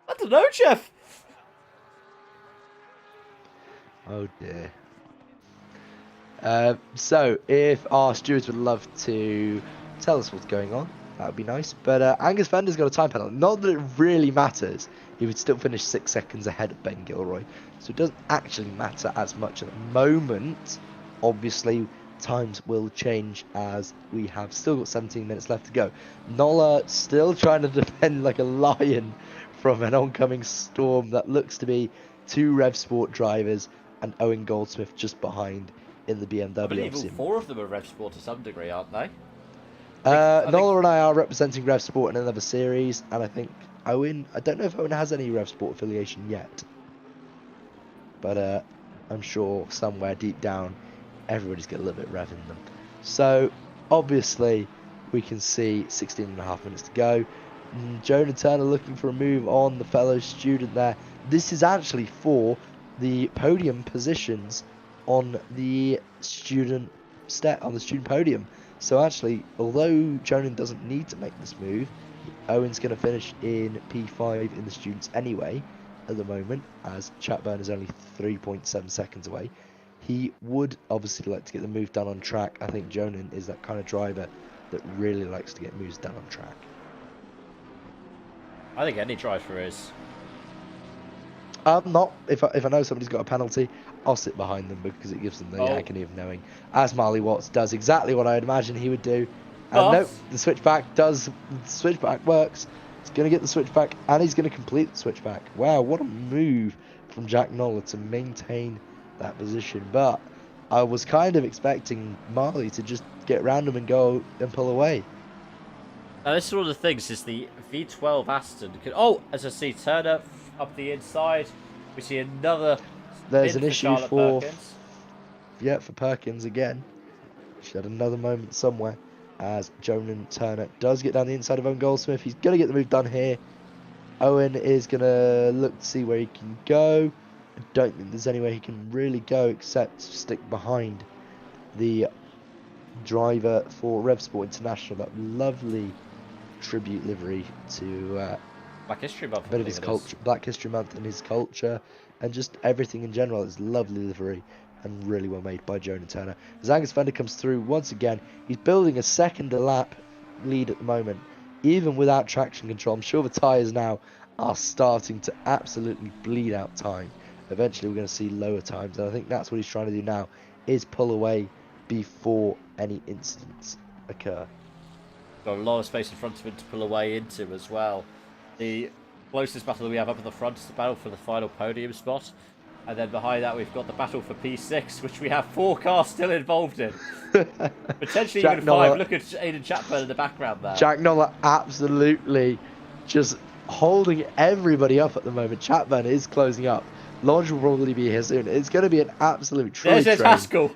I don't know, Jeff. Oh dear. So, if our stewards would love to tell us what's going on, that would be nice. But Angus Fender's got a time penalty. Not that it really matters. He would still finish 6 seconds ahead of Ben Gilroy. So it doesn't actually matter as much at the moment. Obviously, times will change as we have still got 17 minutes left to go. Noller still trying to defend like a lion from an oncoming storm that looks to be 2 Rev Sport drivers and Owen Goldsmith just behind in the BMW. I believe all 4 of them are Rev Sport to some degree, aren't they? Noller and I are representing Rev Sport in another series, and I think Owen, I don't know if Owen has any Rev Sport affiliation yet, but I'm sure somewhere deep down everybody's got a little bit Rev in them. So obviously we can see 16.5 minutes to go. Jonah Turner looking for a move on the fellow student there. This is actually for the podium positions on the student podium. So actually, although Jonan doesn't need to make this move, Owen's going to finish in P5 in the students anyway at the moment, as Chatburn is only 3.7 seconds away. He would obviously like to get the move done on track. I think Jonan is that kind of driver that really likes to get moves done on track. I think any driver is. Not if I know somebody's got a penalty, I'll sit behind them because it gives them the agony of knowing. As Marley Watts does exactly what I'd imagine he would do. And nope, the switchback works. He's going to get the switchback and he's going to complete the switchback. Wow, what a move from Jack Noller to maintain that position. But I was kind of expecting Marley to just get random and go and pull away. Now, this is one of the things, is the V12 Aston. As I see Turner up the inside, we see another. There's an issue for Perkins. For Perkins again. She had another moment somewhere as Jonan Turner does get down the inside of Owen Goldsmith. He's going to get the move done here. Owen is going to look to see where he can go. I don't think there's anywhere he can really go except stick behind the driver for Rev Sport International. That lovely tribute livery to Black History Month. a bit of his culture, Black History Month and his culture, and just everything in general. It's lovely livery and really well made by Jonah Turner. As Angus Fender comes through once again, he's building a second lap lead at the moment, even without traction control. I'm sure the tyres now are starting to absolutely bleed out time. Eventually we're going to see lower times, and I think that's what he's trying to do now, is pull away before any incidents occur. Got a lot of space in front of him to pull away into as well. The closest battle that we have up at the front is the battle for the final podium spot. And then behind that we've got the battle for P6, which we have 4 cars still involved in. Potentially Jack even 5. Noller, Look at Aidan Chatburn in the background there. Jack Noller absolutely just holding everybody up at the moment. Chatburn is closing up. Lodge will probably be here soon. It's going to be an absolute trolley There's train. Haskell.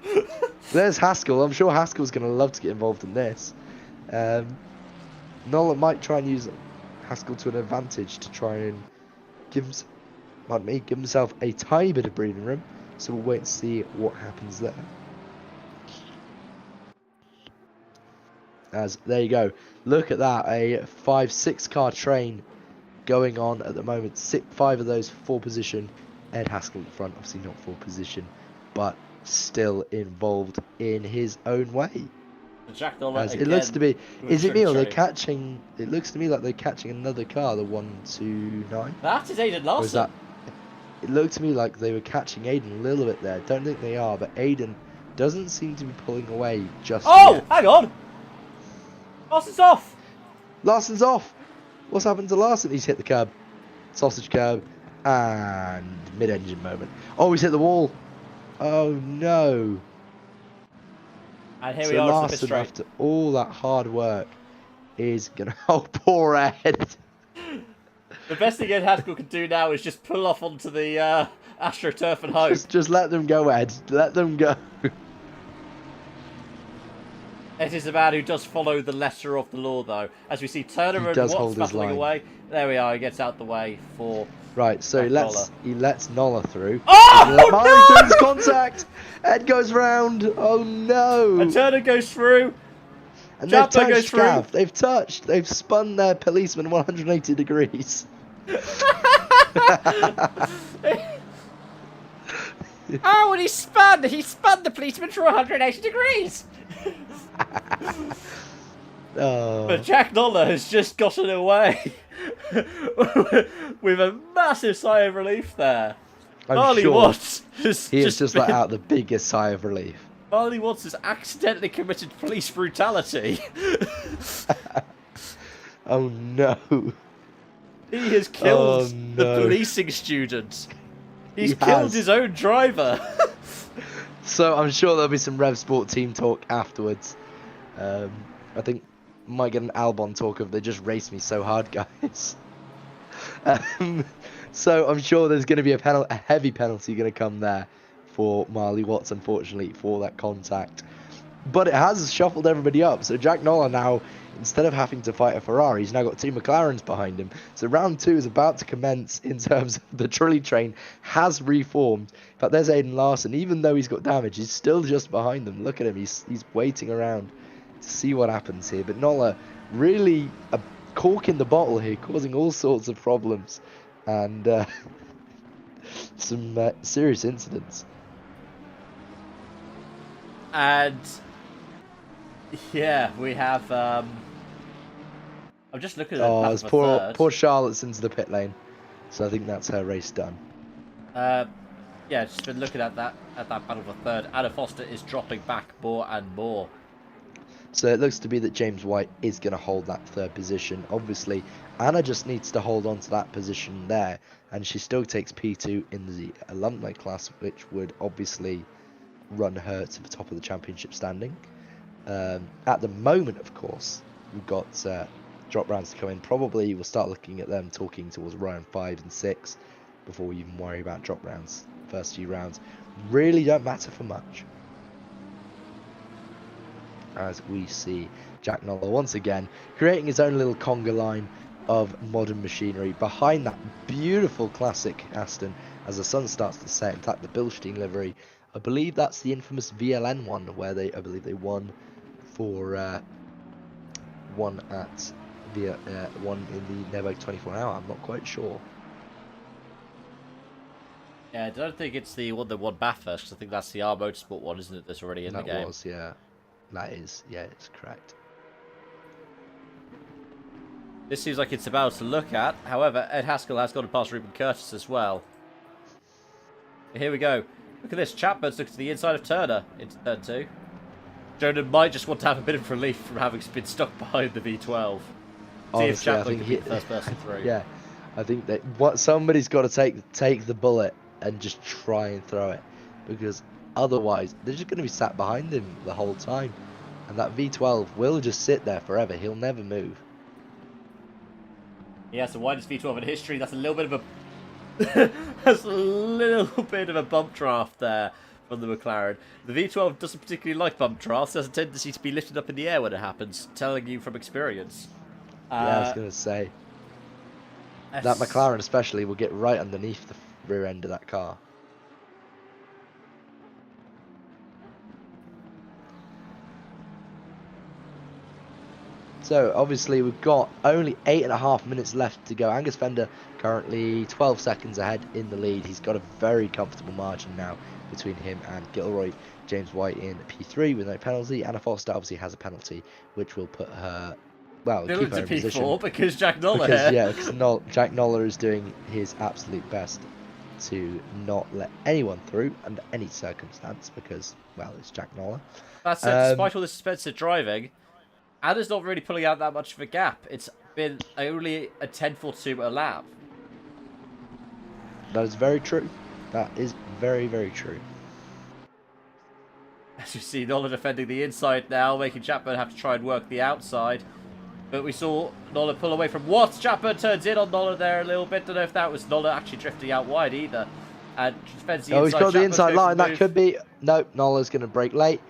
There's Haskell. I'm sure Haskell's going to love to get involved in this. Noller might try and use Haskell to an advantage to try and give pardon me, give himself a tiny bit of breathing room. So we'll wait and see what happens there. As there you go, look at that, a 5-6 car train going on at the moment. 5 of those 4 position. Ed Haskell at the front, obviously not 4 position, but still involved in his own way. Jack Noller As again, it looks to be, is it me or they're train. catching? It looks to me like they're catching another car, the 129. That is Aiden Or is that? Larson. It looked to me like they were catching Aiden a little bit there. Don't think they are, but Aiden doesn't seem to be pulling away just Oh, yet. hang on. Larson's off. Larson's off. What's happened to Larson? He's hit the curb. Sausage curb. And mid-engine moment. Oh, he's hit the wall. Oh, no. And here So we are on the pit Larson, straight. after all that hard work, is going to... Oh, poor Ed. The best thing Ed Haskell can do now is just pull off onto the AstroTurf and hope. Just let them go, Ed. Let them go. It is a man who does follow the letter of the law, though. As we see Turner and Watts battling away. There we are. He gets out the way for. Right, so he lets Noller through. Oh, Let Marley no! through his contact. Ed goes round. Oh no! And Turner goes through. And Chapman they've goes touched through. Gav. They've touched. They've spun their policeman 180 degrees. Oh, and he spun the policeman for 180 degrees. Oh. But Jack Noller has just gotten away with a massive sigh of relief there. Marley sure Watts has he has just let been- out the biggest sigh of relief. Marley Watts has accidentally committed police brutality. Oh no! He has killed the no. policing student. He's He killed has. his own driver. So I'm sure there'll be some Rev Sport team talk afterwards. I think might get an Albon talk of they just raced me so hard, guys. So I'm sure there's going to be a heavy penalty going to come there for Marley Watts, unfortunately, for that contact. But it has shuffled everybody up. So Jack Noller now, instead of having to fight a Ferrari, he's now got 2 McLarens behind him. So round 2 is about to commence in terms of the trolley train has reformed. But there's Aiden Larson. Even though he's got damage, he's still just behind them. Look at him. He's waiting around to see what happens here. But Noller really a cork in the bottle here, causing all sorts of problems and some serious incidents. And yeah, we have. I'm just looking at the Oh, path as of a third. poor Charlotte's into the pit lane. So I think that's her race done. Yeah, just been looking at that battle for third. Anna Foster is dropping back more and more. So it looks to be that James White is going to hold that 3rd position. Obviously, Anna just needs to hold on to that position there, and she still takes P2 in the alumni class, which would obviously run her to the top of the championship standing. At the moment, of course, we've got drop rounds to come in. Probably we'll start looking at them talking towards round 5 and 6 before we even worry about drop rounds. First few rounds really don't matter for much. As we see Jack Noller once again creating his own little conga line of modern machinery behind that beautiful classic Aston as the sun starts to set. In fact, the Bilstein livery, I believe that's the infamous VLN one where I believe they won for one at the one in the Nevo 24 hour. I'm not quite sure. Yeah, I don't think it's the one that won Bathurst, 'cause I think that's the R Motorsport one, isn't it? That's already in the game. That was, yeah. That is, yeah, it's correct. This seems like it's about to look at. However, Ed Haskell has gone past Ruben Curtis as well. Here we go. Look at this. Chapman's looking to the inside of Turner into turn 2. Jonah might just want to have a bit of relief from having been stuck behind the V12. See if Chapman can be the first person through. Yeah, I think that somebody's got to take the bullet and just try and throw it, because otherwise they're just going to be sat behind him the whole time, and that V12 will just sit there forever. He'll never move. He has the widest V12 in history. That's a little bit of a that's a little bit of a bump draft there from the McLaren. The V12 doesn't particularly like bump drafts. There's a tendency to be lifted up in the air when it happens, telling you from experience. Yeah, I was going to say that McLaren especially will get right underneath rear end of that car. So obviously we've got only 8.5 minutes left to go. Angus Fender currently 12 seconds ahead in the lead. He's got a very comfortable margin now between him and Gilroy. James White in P3 with no penalty. Anna Foster obviously has a penalty, which will put her, well, Still keep her into in position. P4 because Jack Noller because, here. Yeah, because Jack Noller is doing his absolute best to not let anyone through under any circumstance because, well, it's Jack Noller. That's it. Despite all this expensive driving, Anna's not really pulling out that much of a gap. It's been only a 10.42 a lap. That is very true. That is very, very true. As you see, Noller defending the inside now, making Chapman have to try and work the outside. But we saw Noller pull away from Watts. Chapman turns in on Noller there a little bit. Don't know if that was Noller actually drifting out wide either. And defends the inside. He's got the Chapman's inside line. That move. could be... Nope, Noller's going to brake late.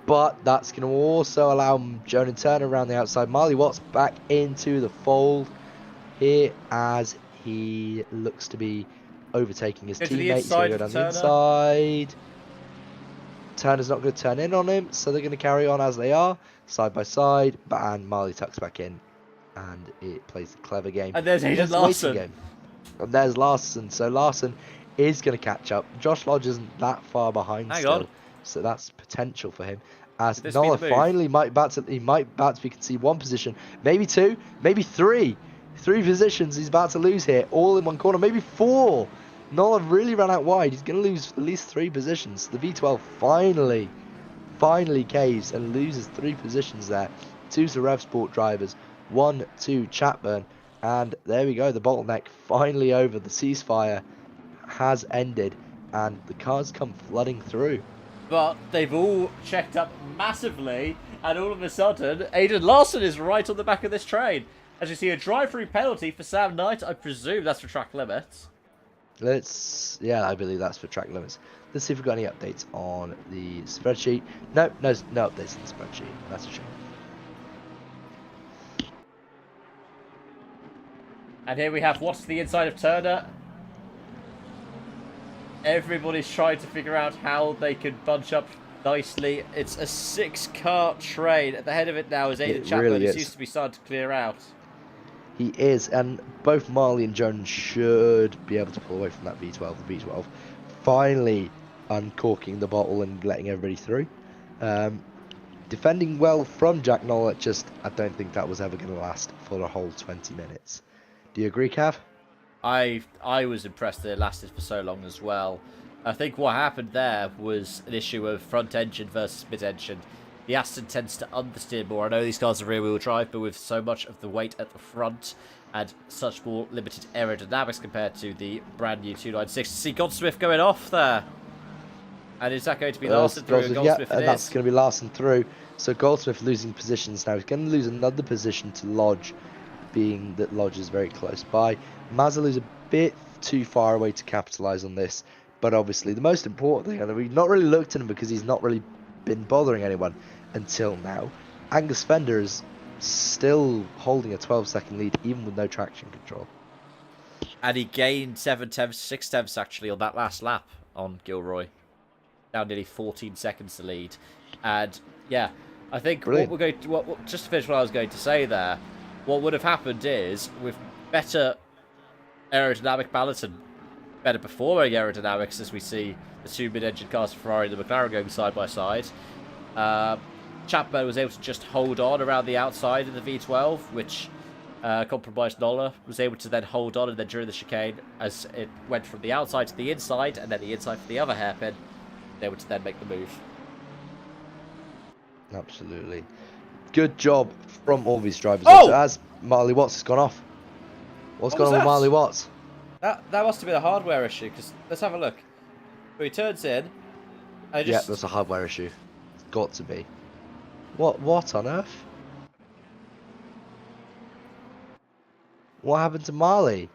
But that's going to also allow Jonan Turner around the outside. Marley Watts back into the fold here as he looks to be overtaking his teammate. He's going to go down the inside. Turner's not going to turn in on him, so they're going to carry on as they are, side by side. And Marley tucks back in, and it plays a clever game. And there's Aiden Larson. And there's Larson. So Larson is going to catch up. Josh Lodge isn't that far behind still. So that's potential for him. As Noller finally might bat to, we can see one position, maybe two, maybe three. 3 positions he's about to lose here, all in one corner, maybe 4. Noller really ran out wide. He's going to lose at least 3 positions. The V12 finally caves and loses 3 positions there. 2 to Rev Sport drivers, 1 to Chatburn. And there we go, the bottleneck finally over. The ceasefire has ended and the cars come flooding through. But they've all checked up massively, and all of a sudden, Aiden Larson is right on the back of this train. As you see, a drive-through penalty for Sam Knight. I presume that's for track limits. Yeah, I believe that's for track limits. Let's see if we've got any updates on the spreadsheet. No updates on the spreadsheet. That's a shame. And here we have what's the inside of Turner. Everybody's trying to figure out how they can bunch up nicely. It's a 6-car train. At the head of it now is Aiden Chapman, who seems to be starting to clear out. He is, and both Marley and Jones should be able to pull away from that V12. The V12 finally uncorking the bottle and letting everybody through. Defending well from Jack Noller, just I don't think that was ever going to last for a whole 20 minutes. Do you agree, Cav? I was impressed that it lasted for so long as well. I think what happened there was an issue of front engine versus mid engine. The Aston tends to understeer more. I know these cars are rear-wheel drive, but with so much of the weight at the front and such more limited aerodynamics compared to the brand new 296. See Goldsmith going off there. And is that going to be Larson through? Goldsmith, and that's going to be Larson through. So Goldsmith losing positions now. He's going to lose another position to Lodge, being that Lodge is very close by. Mazalou's a bit too far away to capitalise on this. But obviously the most important thing, and we've not really looked at him because he's not really been bothering anyone until now. Angus Fender is still holding a 12-second lead, even with no traction control. And he gained 6 tenths actually on that last lap on Gilroy. Now nearly 14 seconds to lead. And yeah, I think what we're going to, just to finish what I was going to say there, what would have happened is with better aerodynamic balance and better performing aerodynamics, as we see the 2 mid-engine cars for Ferrari and the McLaren going side by side. Chapman was able to just hold on around the outside of the V12, which compromised Noller. Was able to then hold on, and then during the chicane, as it went from the outside to the inside, and then the inside for the other hairpin, they were to then make the move. Absolutely. Good job from all these drivers. Oh! As Marley Watts has gone off. What's going on with Marley Watts? That must have been a hardware issue, because let's have a look. So he turns in. And Yeah, that's a hardware issue. It's got to be. What on earth? What happened to Marley?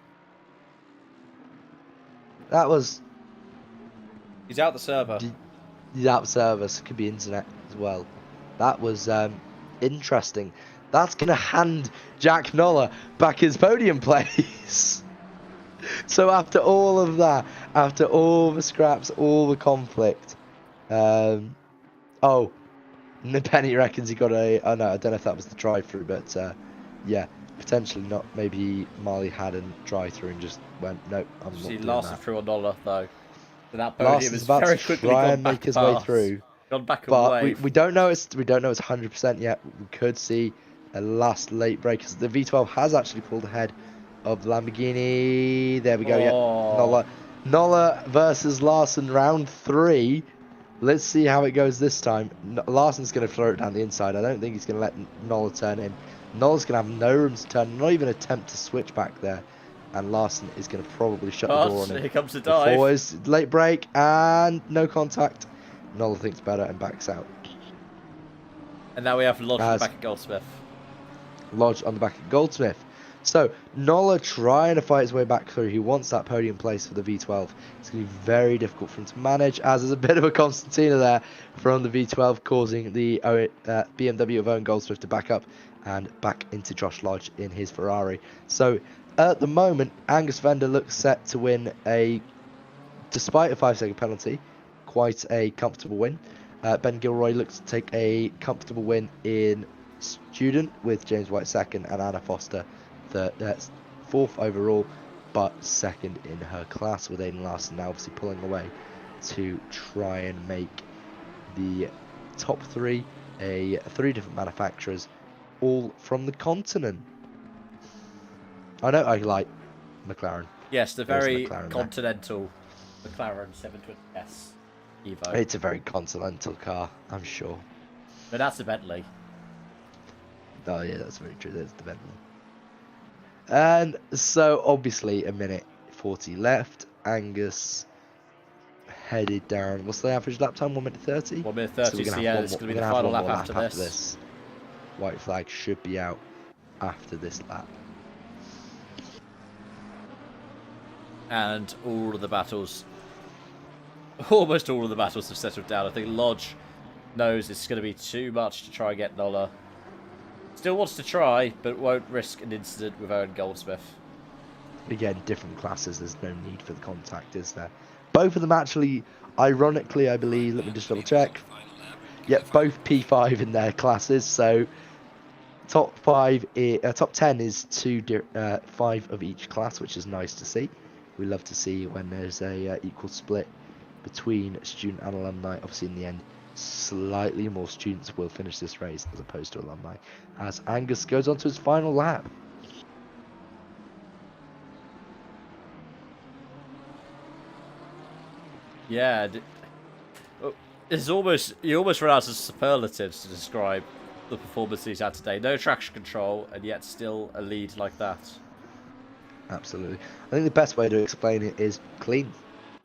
That was... He's out the server. He's out the server, so it could be internet as well. That was interesting. That's going to hand Jack Noller back his podium place. So after all of that, after all the scraps, all the conflict, oh, Penny reckons he got a. Oh no, I don't know if that was the drive-through, but yeah, potentially not. Maybe Marley had a drive-through and just went, nope, I'm not He doing lasted that. through on Nola though. And that podium Larson's has about to very quickly try gone and make back his way past. through, Gone back but away. we don't know it's 100% yet. We could see a last late break because the V12 has actually pulled ahead of the Lamborghini. There we go. Yeah, Oh. Nola versus Larson, round 3. Let's see how it goes this time. Larson's going to throw it down the inside. I don't think he's going to let Nola turn in. Nola's going to have no room to turn, not even attempt to switch back there. And Larson is going to probably shut the door on him. Here comes the dive. Before his late break and no contact. Nola thinks better and backs out. And now we have Lodge on the back of Goldsmith. Lodge on the back of Goldsmith. So, Nola trying to fight his way back through. He wants that podium place for the V12. It's going to be very difficult for him to manage, as there's a bit of a concertina there from the V12, causing the BMW of Owen Goldsmith to back up and back into Josh Lodge in his Ferrari. So, at the moment, Angus Fender looks set to win despite a 5-second penalty, quite a comfortable win. Ben Gilroy looks to take a comfortable win in Student with James White second and Anna Foster that's 4th overall, but 2nd in her class, with Aiden Larson now obviously pulling away to try and make the top 3, 3 different manufacturers, all from the continent. I know I like McLaren. Yes, the very McLaren continental McLaren 720S Evo. It's a very continental car, I'm sure. But that's a Bentley. Oh yeah, that's very true. That's the Bentley. And so obviously a minute 40 left. Angus headed down. What's the average lap time? 1 minute 30. 1 minute 30. So yeah, it's going to be the final lap after this. White flag should be out after this lap. And all of the battles, almost all of the battles have settled down. I think Lodge knows it's going to be too much to try and get Nola. Still wants to try, but won't risk an incident with Owen Goldsmith. Again, different classes. There's no need for the contact, is there? Both of them actually, ironically, I believe. Let me just double check. Yep, both P5 in their classes. So top 10 is 5 of each class, which is nice to see. We love to see when there's a equal split between student and alumni. Obviously, in the end, slightly more students will finish this race as opposed to alumni, as Angus goes on to his final lap. Yeah, it's almost, you almost run out of superlatives to describe the performance he's had today. No traction control, and yet still a lead like that. Absolutely. I think the best way to explain it is clean.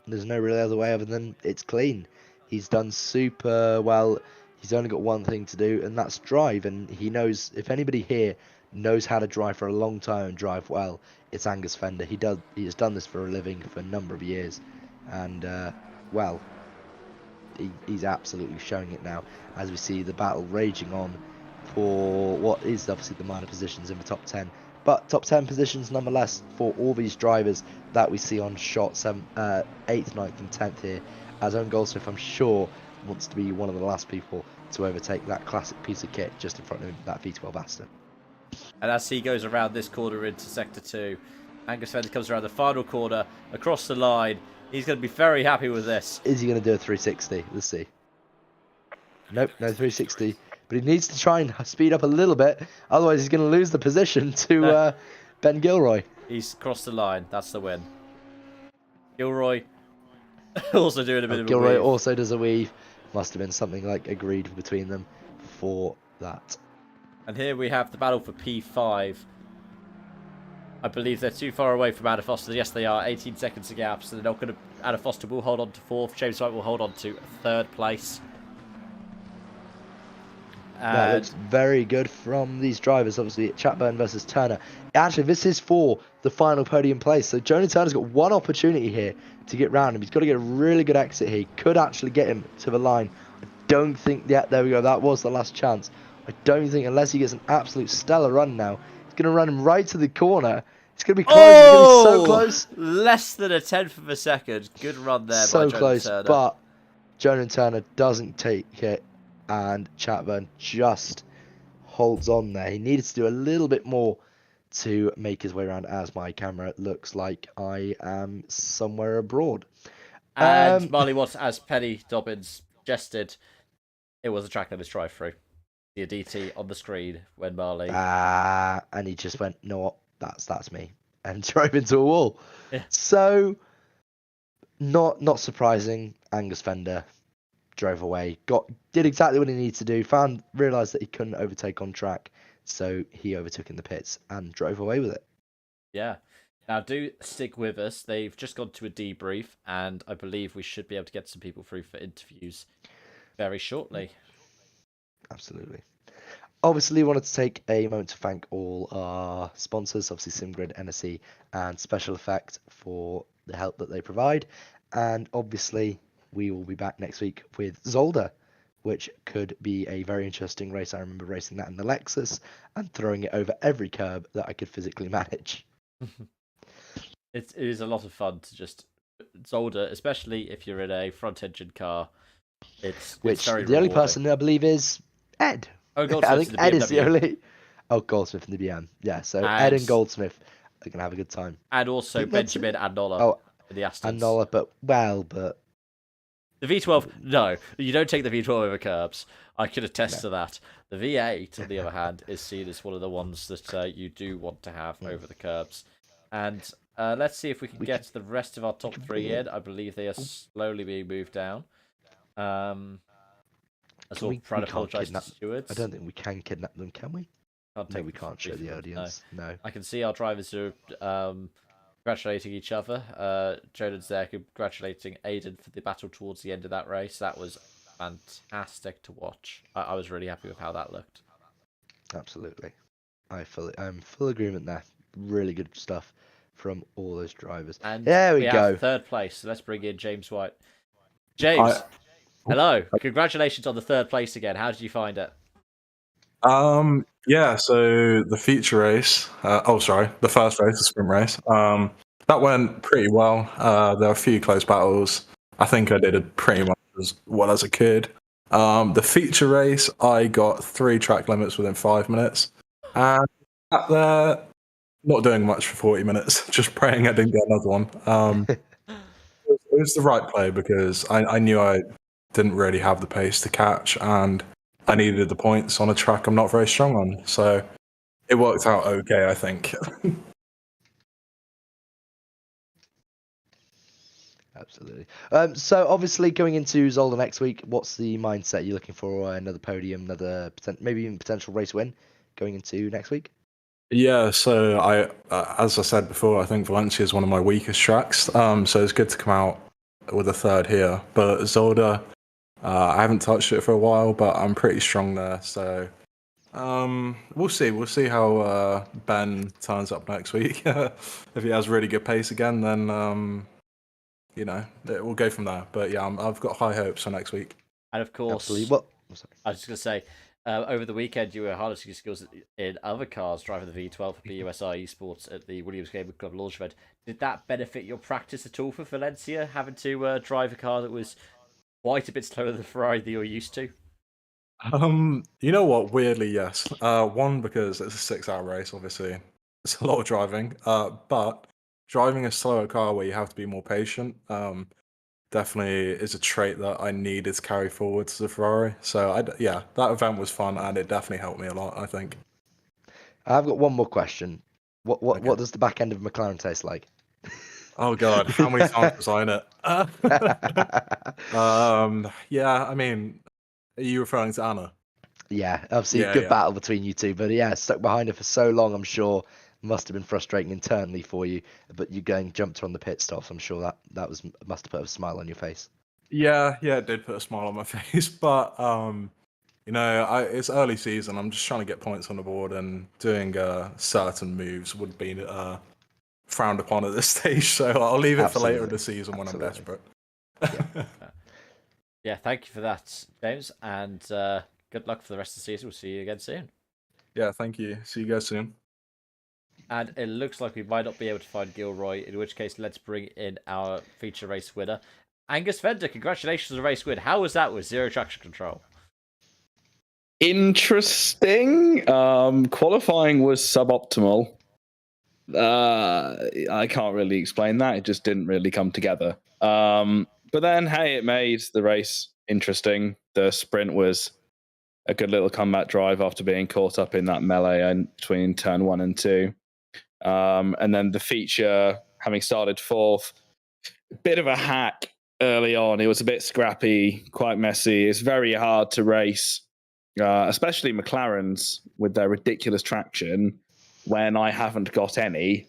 There's no really other way other than it's clean. He's done super well. He's only got one thing to do, and that's drive. And he knows, if anybody here knows how to drive for a long time and drive well, it's Angus Fender. He has done this for a living for a number of years, and well, he's absolutely showing it now, as we see the battle raging on for what is obviously the minor positions in the top 10. But top 10 positions nonetheless for all these drivers that we see on shot 8th, 9th and 10th here, as Owen Goldsmith, I'm sure, wants to be one of the last people to overtake that classic piece of kit just in front of him, that V12 Aston. And as he goes around this corner into Sector 2, Angus Fender comes around the final corner, across the line. He's going to be very happy with this. Is he going to do a 360? Let's see. Nope, no 360. But he needs to try and speed up a little bit, otherwise he's going to lose the position to Ben Gilroy. He's crossed the line. That's the win. Gilroy also doing a bit of a Gilroy weave. also does a weave. Must have been something like agreed between them for that. And here we have the battle for P5. I believe they're too far away from Anna Foster. Yes, they are. 18 seconds to gap. So they're not going to. Anna Foster will hold on to 4th. James White will hold on to 3rd place. That looks very good from these drivers. Obviously, Chatburn versus Turner. Actually, this is for the final podium place. So Jonah Turner's got one opportunity here to get round him. He's got to get a really good exit here. He could actually get him to the line. I don't think. Yeah, there we go. That was the last chance. I don't think, unless he gets an absolute stellar run now, he's going to run him right to the corner. It's going to be close. It's going to be so close. Less than a tenth of a second. Good run there by Jonah Turner. But Jonah Turner doesn't take it, and Chatburn just holds on there. He needed to do a little bit more to make his way around, as my camera looks like I am somewhere abroad. And Marley Watts, as Penny Dobbins suggested, it was a track limits drive-through. The DT on the screen when Marley... and he just went, "No, what? That's me," and drove into a wall. Yeah. So, not surprising. Angus Fender drove away, did exactly what he needed to do. Realised that he couldn't overtake on track, so he overtook in the pits and drove away with it. Yeah. Now, do stick with us. They've just gone to a debrief, and I believe we should be able to get some people through for interviews very shortly. Absolutely. Obviously, wanted to take a moment to thank all our sponsors, obviously SimGrid, NSE, and Special Effect for the help that they provide. And obviously, we will be back next week with Zolder, which could be a very interesting race. I remember racing that in the Lexus and throwing it over every curb that I could physically manage. It is a lot of fun to just Zolder, especially if you're in a front-engine car. It's very the rewarding. only person I believe is Ed. Oh, I think the Ed BMW. is the only. Oh, Goldsmith in the BM. Yeah, so Ed and Goldsmith are gonna have a good time. And also Benjamin and Nola. Oh, in the Astons. and Nola, but the V12. No, you don't take the V12 over curbs. I can attest to that. The V8, on the other hand, is seen as one of the ones that you do want to have over the curbs. And let's see if we can get the rest of our top three in. I believe they are slowly being moved down. So we're trying to apologise to stewards. I don't think we can kidnap them, can we? No, we can't show the audience. No. I can see our drivers are congratulating each other. Jonah's there congratulating Aiden for the battle towards the end of that race. That was fantastic to watch. I was really happy with how that looked. Absolutely. I'm full agreement there. Really good stuff from all those drivers. And there we go. Have third place. So let's bring in James White. James, hello. Congratulations on the third place again. How did you find it? Yeah, so the feature race, the first race, the sprint race, that went pretty well. There were a few close battles. I think I did it pretty much as well as I could. The feature race, I got 3 track limits within 5 minutes. And sat there, not doing much for 40 minutes, just praying I didn't get another one. It was the right play because I knew I didn't really have the pace to catch, and I needed the points on a track I'm not very strong on. So it worked out okay, I think. Absolutely. So obviously going into Zolder next week, what's the mindset you're looking for? Another podium, maybe even potential race win going into next week? Yeah, so as I said before, I think Valencia is one of my weakest tracks. So it's good to come out with a third here. But Zolder, I haven't touched it for a while, but I'm pretty strong there. So we'll see. We'll see how Ben turns up next week. If he has really good pace again, then we'll go from there. But yeah, I've got high hopes for next week. And of course, I was just going to say, over the weekend, you were harnessing your skills in other cars, driving the V12 for BUSR Esports at the Williams Gaming Club launch event. Did that benefit your practice at all for Valencia, having to drive a car that was quite a bit slower than the Ferrari that you're used to? You know what? Weirdly, yes. One, because it's a 6-hour race, obviously. It's a lot of driving. But driving a slower car where you have to be more patient definitely is a trait that I needed to carry forward to the Ferrari. So, that event was fun, and it definitely helped me a lot, I think. I've got one more question. What does the back end of McLaren taste like? Oh, God. How many times was I in it? Yeah, I mean, are you referring to Anna? Yeah, obviously a good battle between you two. But yeah, stuck behind her for so long, I'm sure must have been frustrating internally for you. But you jumped her on the pit stops, I'm sure that must have put a smile on your face. Yeah, it did put a smile on my face. But it's early season. I'm just trying to get points on the board, and doing certain moves would be frowned upon at this stage. So I'll leave it for later in the season when I'm desperate. Yeah, thank you for that, James, and good luck for the rest of the season. We'll see you again soon. Yeah, thank you. See you guys soon. And it looks like we might not be able to find Gilroy, in which case let's bring in our feature race winner. Angus Fender, congratulations on the race win. How was that with zero traction control? Interesting. Qualifying was suboptimal. I can't really explain that. It just didn't really come together. But then, hey, it made the race interesting. The sprint was a good little comeback drive after being caught up in that melee between turn 1 and 2. And then the feature, having started 4th, a bit of a hack early on. It was a bit scrappy, quite messy. It's very hard to race, especially McLarens with their ridiculous traction when I haven't got any.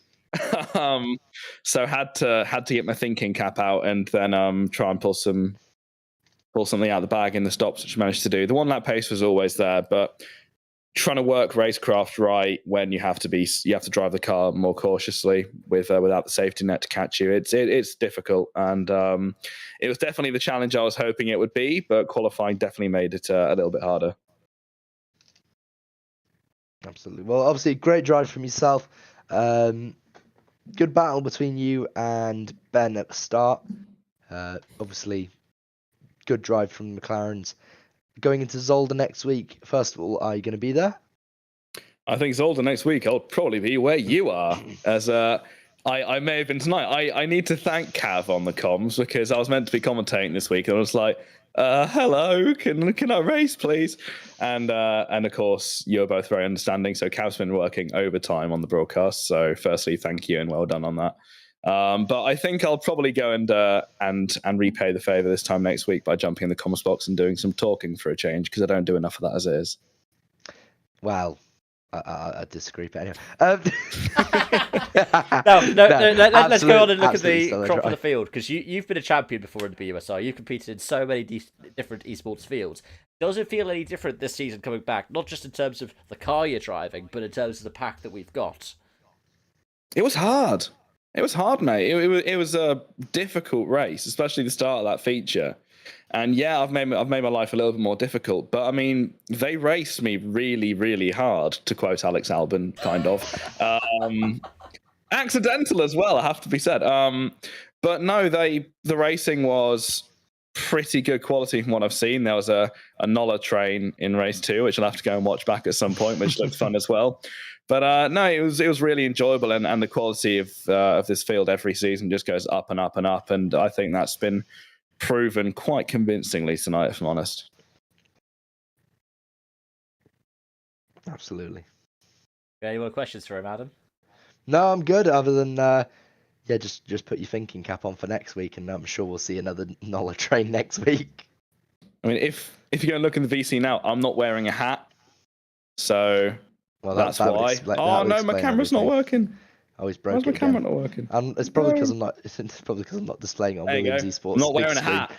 So had to get my thinking cap out and then try and pull something out of the bag in the stops, which I managed to do. The 1 lap pace was always there, but trying to work racecraft right when you have to drive the car more cautiously without the safety net to catch you. It's difficult, and it was definitely the challenge I was hoping it would be, but qualifying definitely made it a little bit harder. Absolutely. Well, obviously, great drive from yourself. Good battle between you and Ben at the start. Obviously, good drive from McLaren's. Going into Zolder next week, first of all, are you going to be there? I think Zolder next week, I'll probably be where you are. As I may have been tonight. I need to thank Cav on the comms because I was meant to be commentating this week, and I was like, hello, can I race, please? And of course, you're both very understanding. So Cav's been working overtime on the broadcast. So firstly, thank you and well done on that. But I think I'll probably go and repay the favor this time next week by jumping in the comments box and doing some talking for a change because I don't do enough of that as it is. Well, I disagree, but anyway. Let's go on and look at the crop of the field because you've been a champion before in the BUSR. You've competed in so many different esports fields. Does it feel any different this season coming back? Not just in terms of the car you're driving, but in terms of the pack that we've got. It was hard. It was hard, mate. It was a difficult race, especially the start of that feature. And yeah, I've made my life a little bit more difficult. But I mean, they raced me really, really hard, to quote Alex Albon, kind of. Accidental as well, I have to be said. But no, the racing was pretty good quality from what I've seen. There was a Nola train in race 2, which I'll have to go and watch back at some point, which looked fun as well. But no, it was really enjoyable, and the quality of this field every season just goes up and up and up, and I think that's been proven quite convincingly tonight, if I'm honest. Absolutely. Any more questions for him, Adam? No, I'm good. Other than just put your thinking cap on for next week, and I'm sure we'll see another Nola train next week. I mean, if you go and look in the VC now, I'm not wearing a hat, so. Well, that's why. No, my camera's not working. Always broke. Why's my camera not working? It's probably because I'm not. It's probably because I'm not displaying on Williams Esports. I'm not wearing a hat.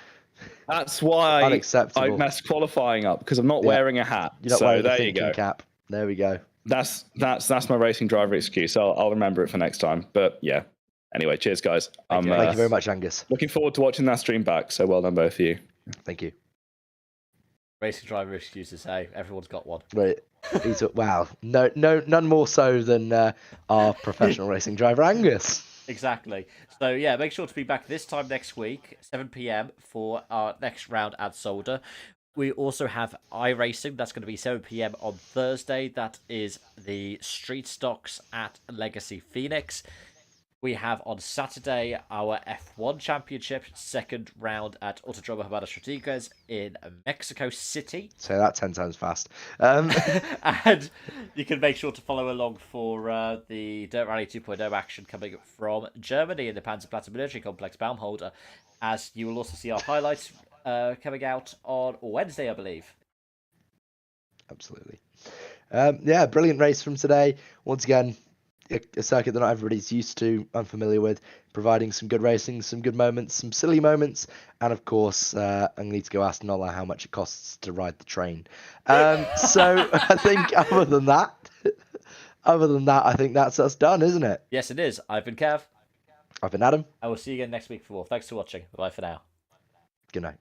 That's why Unacceptable. I messed qualifying up because I'm not wearing a hat. You're not wearing a thinking cap. There we go. That's my racing driver excuse. I'll remember it for next time. But yeah. Anyway, cheers, guys. Thank you very much, Angus. Looking forward to watching that stream back. So well done, both of you. Thank you. Racing driver excuses. Hey, everyone's got one. Right. Wow. No, none more so than our professional racing driver, Angus. Exactly. So yeah, make sure to be back this time next week, 7 PM for our next round at Zolder. We also have iRacing. That's going to be 7 PM on Thursday. That is the street stocks at Legacy Phoenix. We have on Saturday our F1 Championship, second round at Autodromo Hermanos Rodriguez in Mexico City. Say that 10 times fast. And you can make sure to follow along for the Dirt Rally 2.0 action coming from Germany in the Panzerplatte Military Complex Baumholder, as you will also see our highlights coming out on Wednesday, I believe. Absolutely. Yeah, brilliant race from today. Once again, a circuit that not everybody's used to, unfamiliar with, providing some good racing, some good moments, some silly moments, and of course, I need to go ask Nola how much it costs to ride the train. So I think other than that, I think that's us done, isn't it? Yes, it is. I've been Kev. I've been Adam. I will see you again next week for more. Thanks for watching. Bye for now. Good night.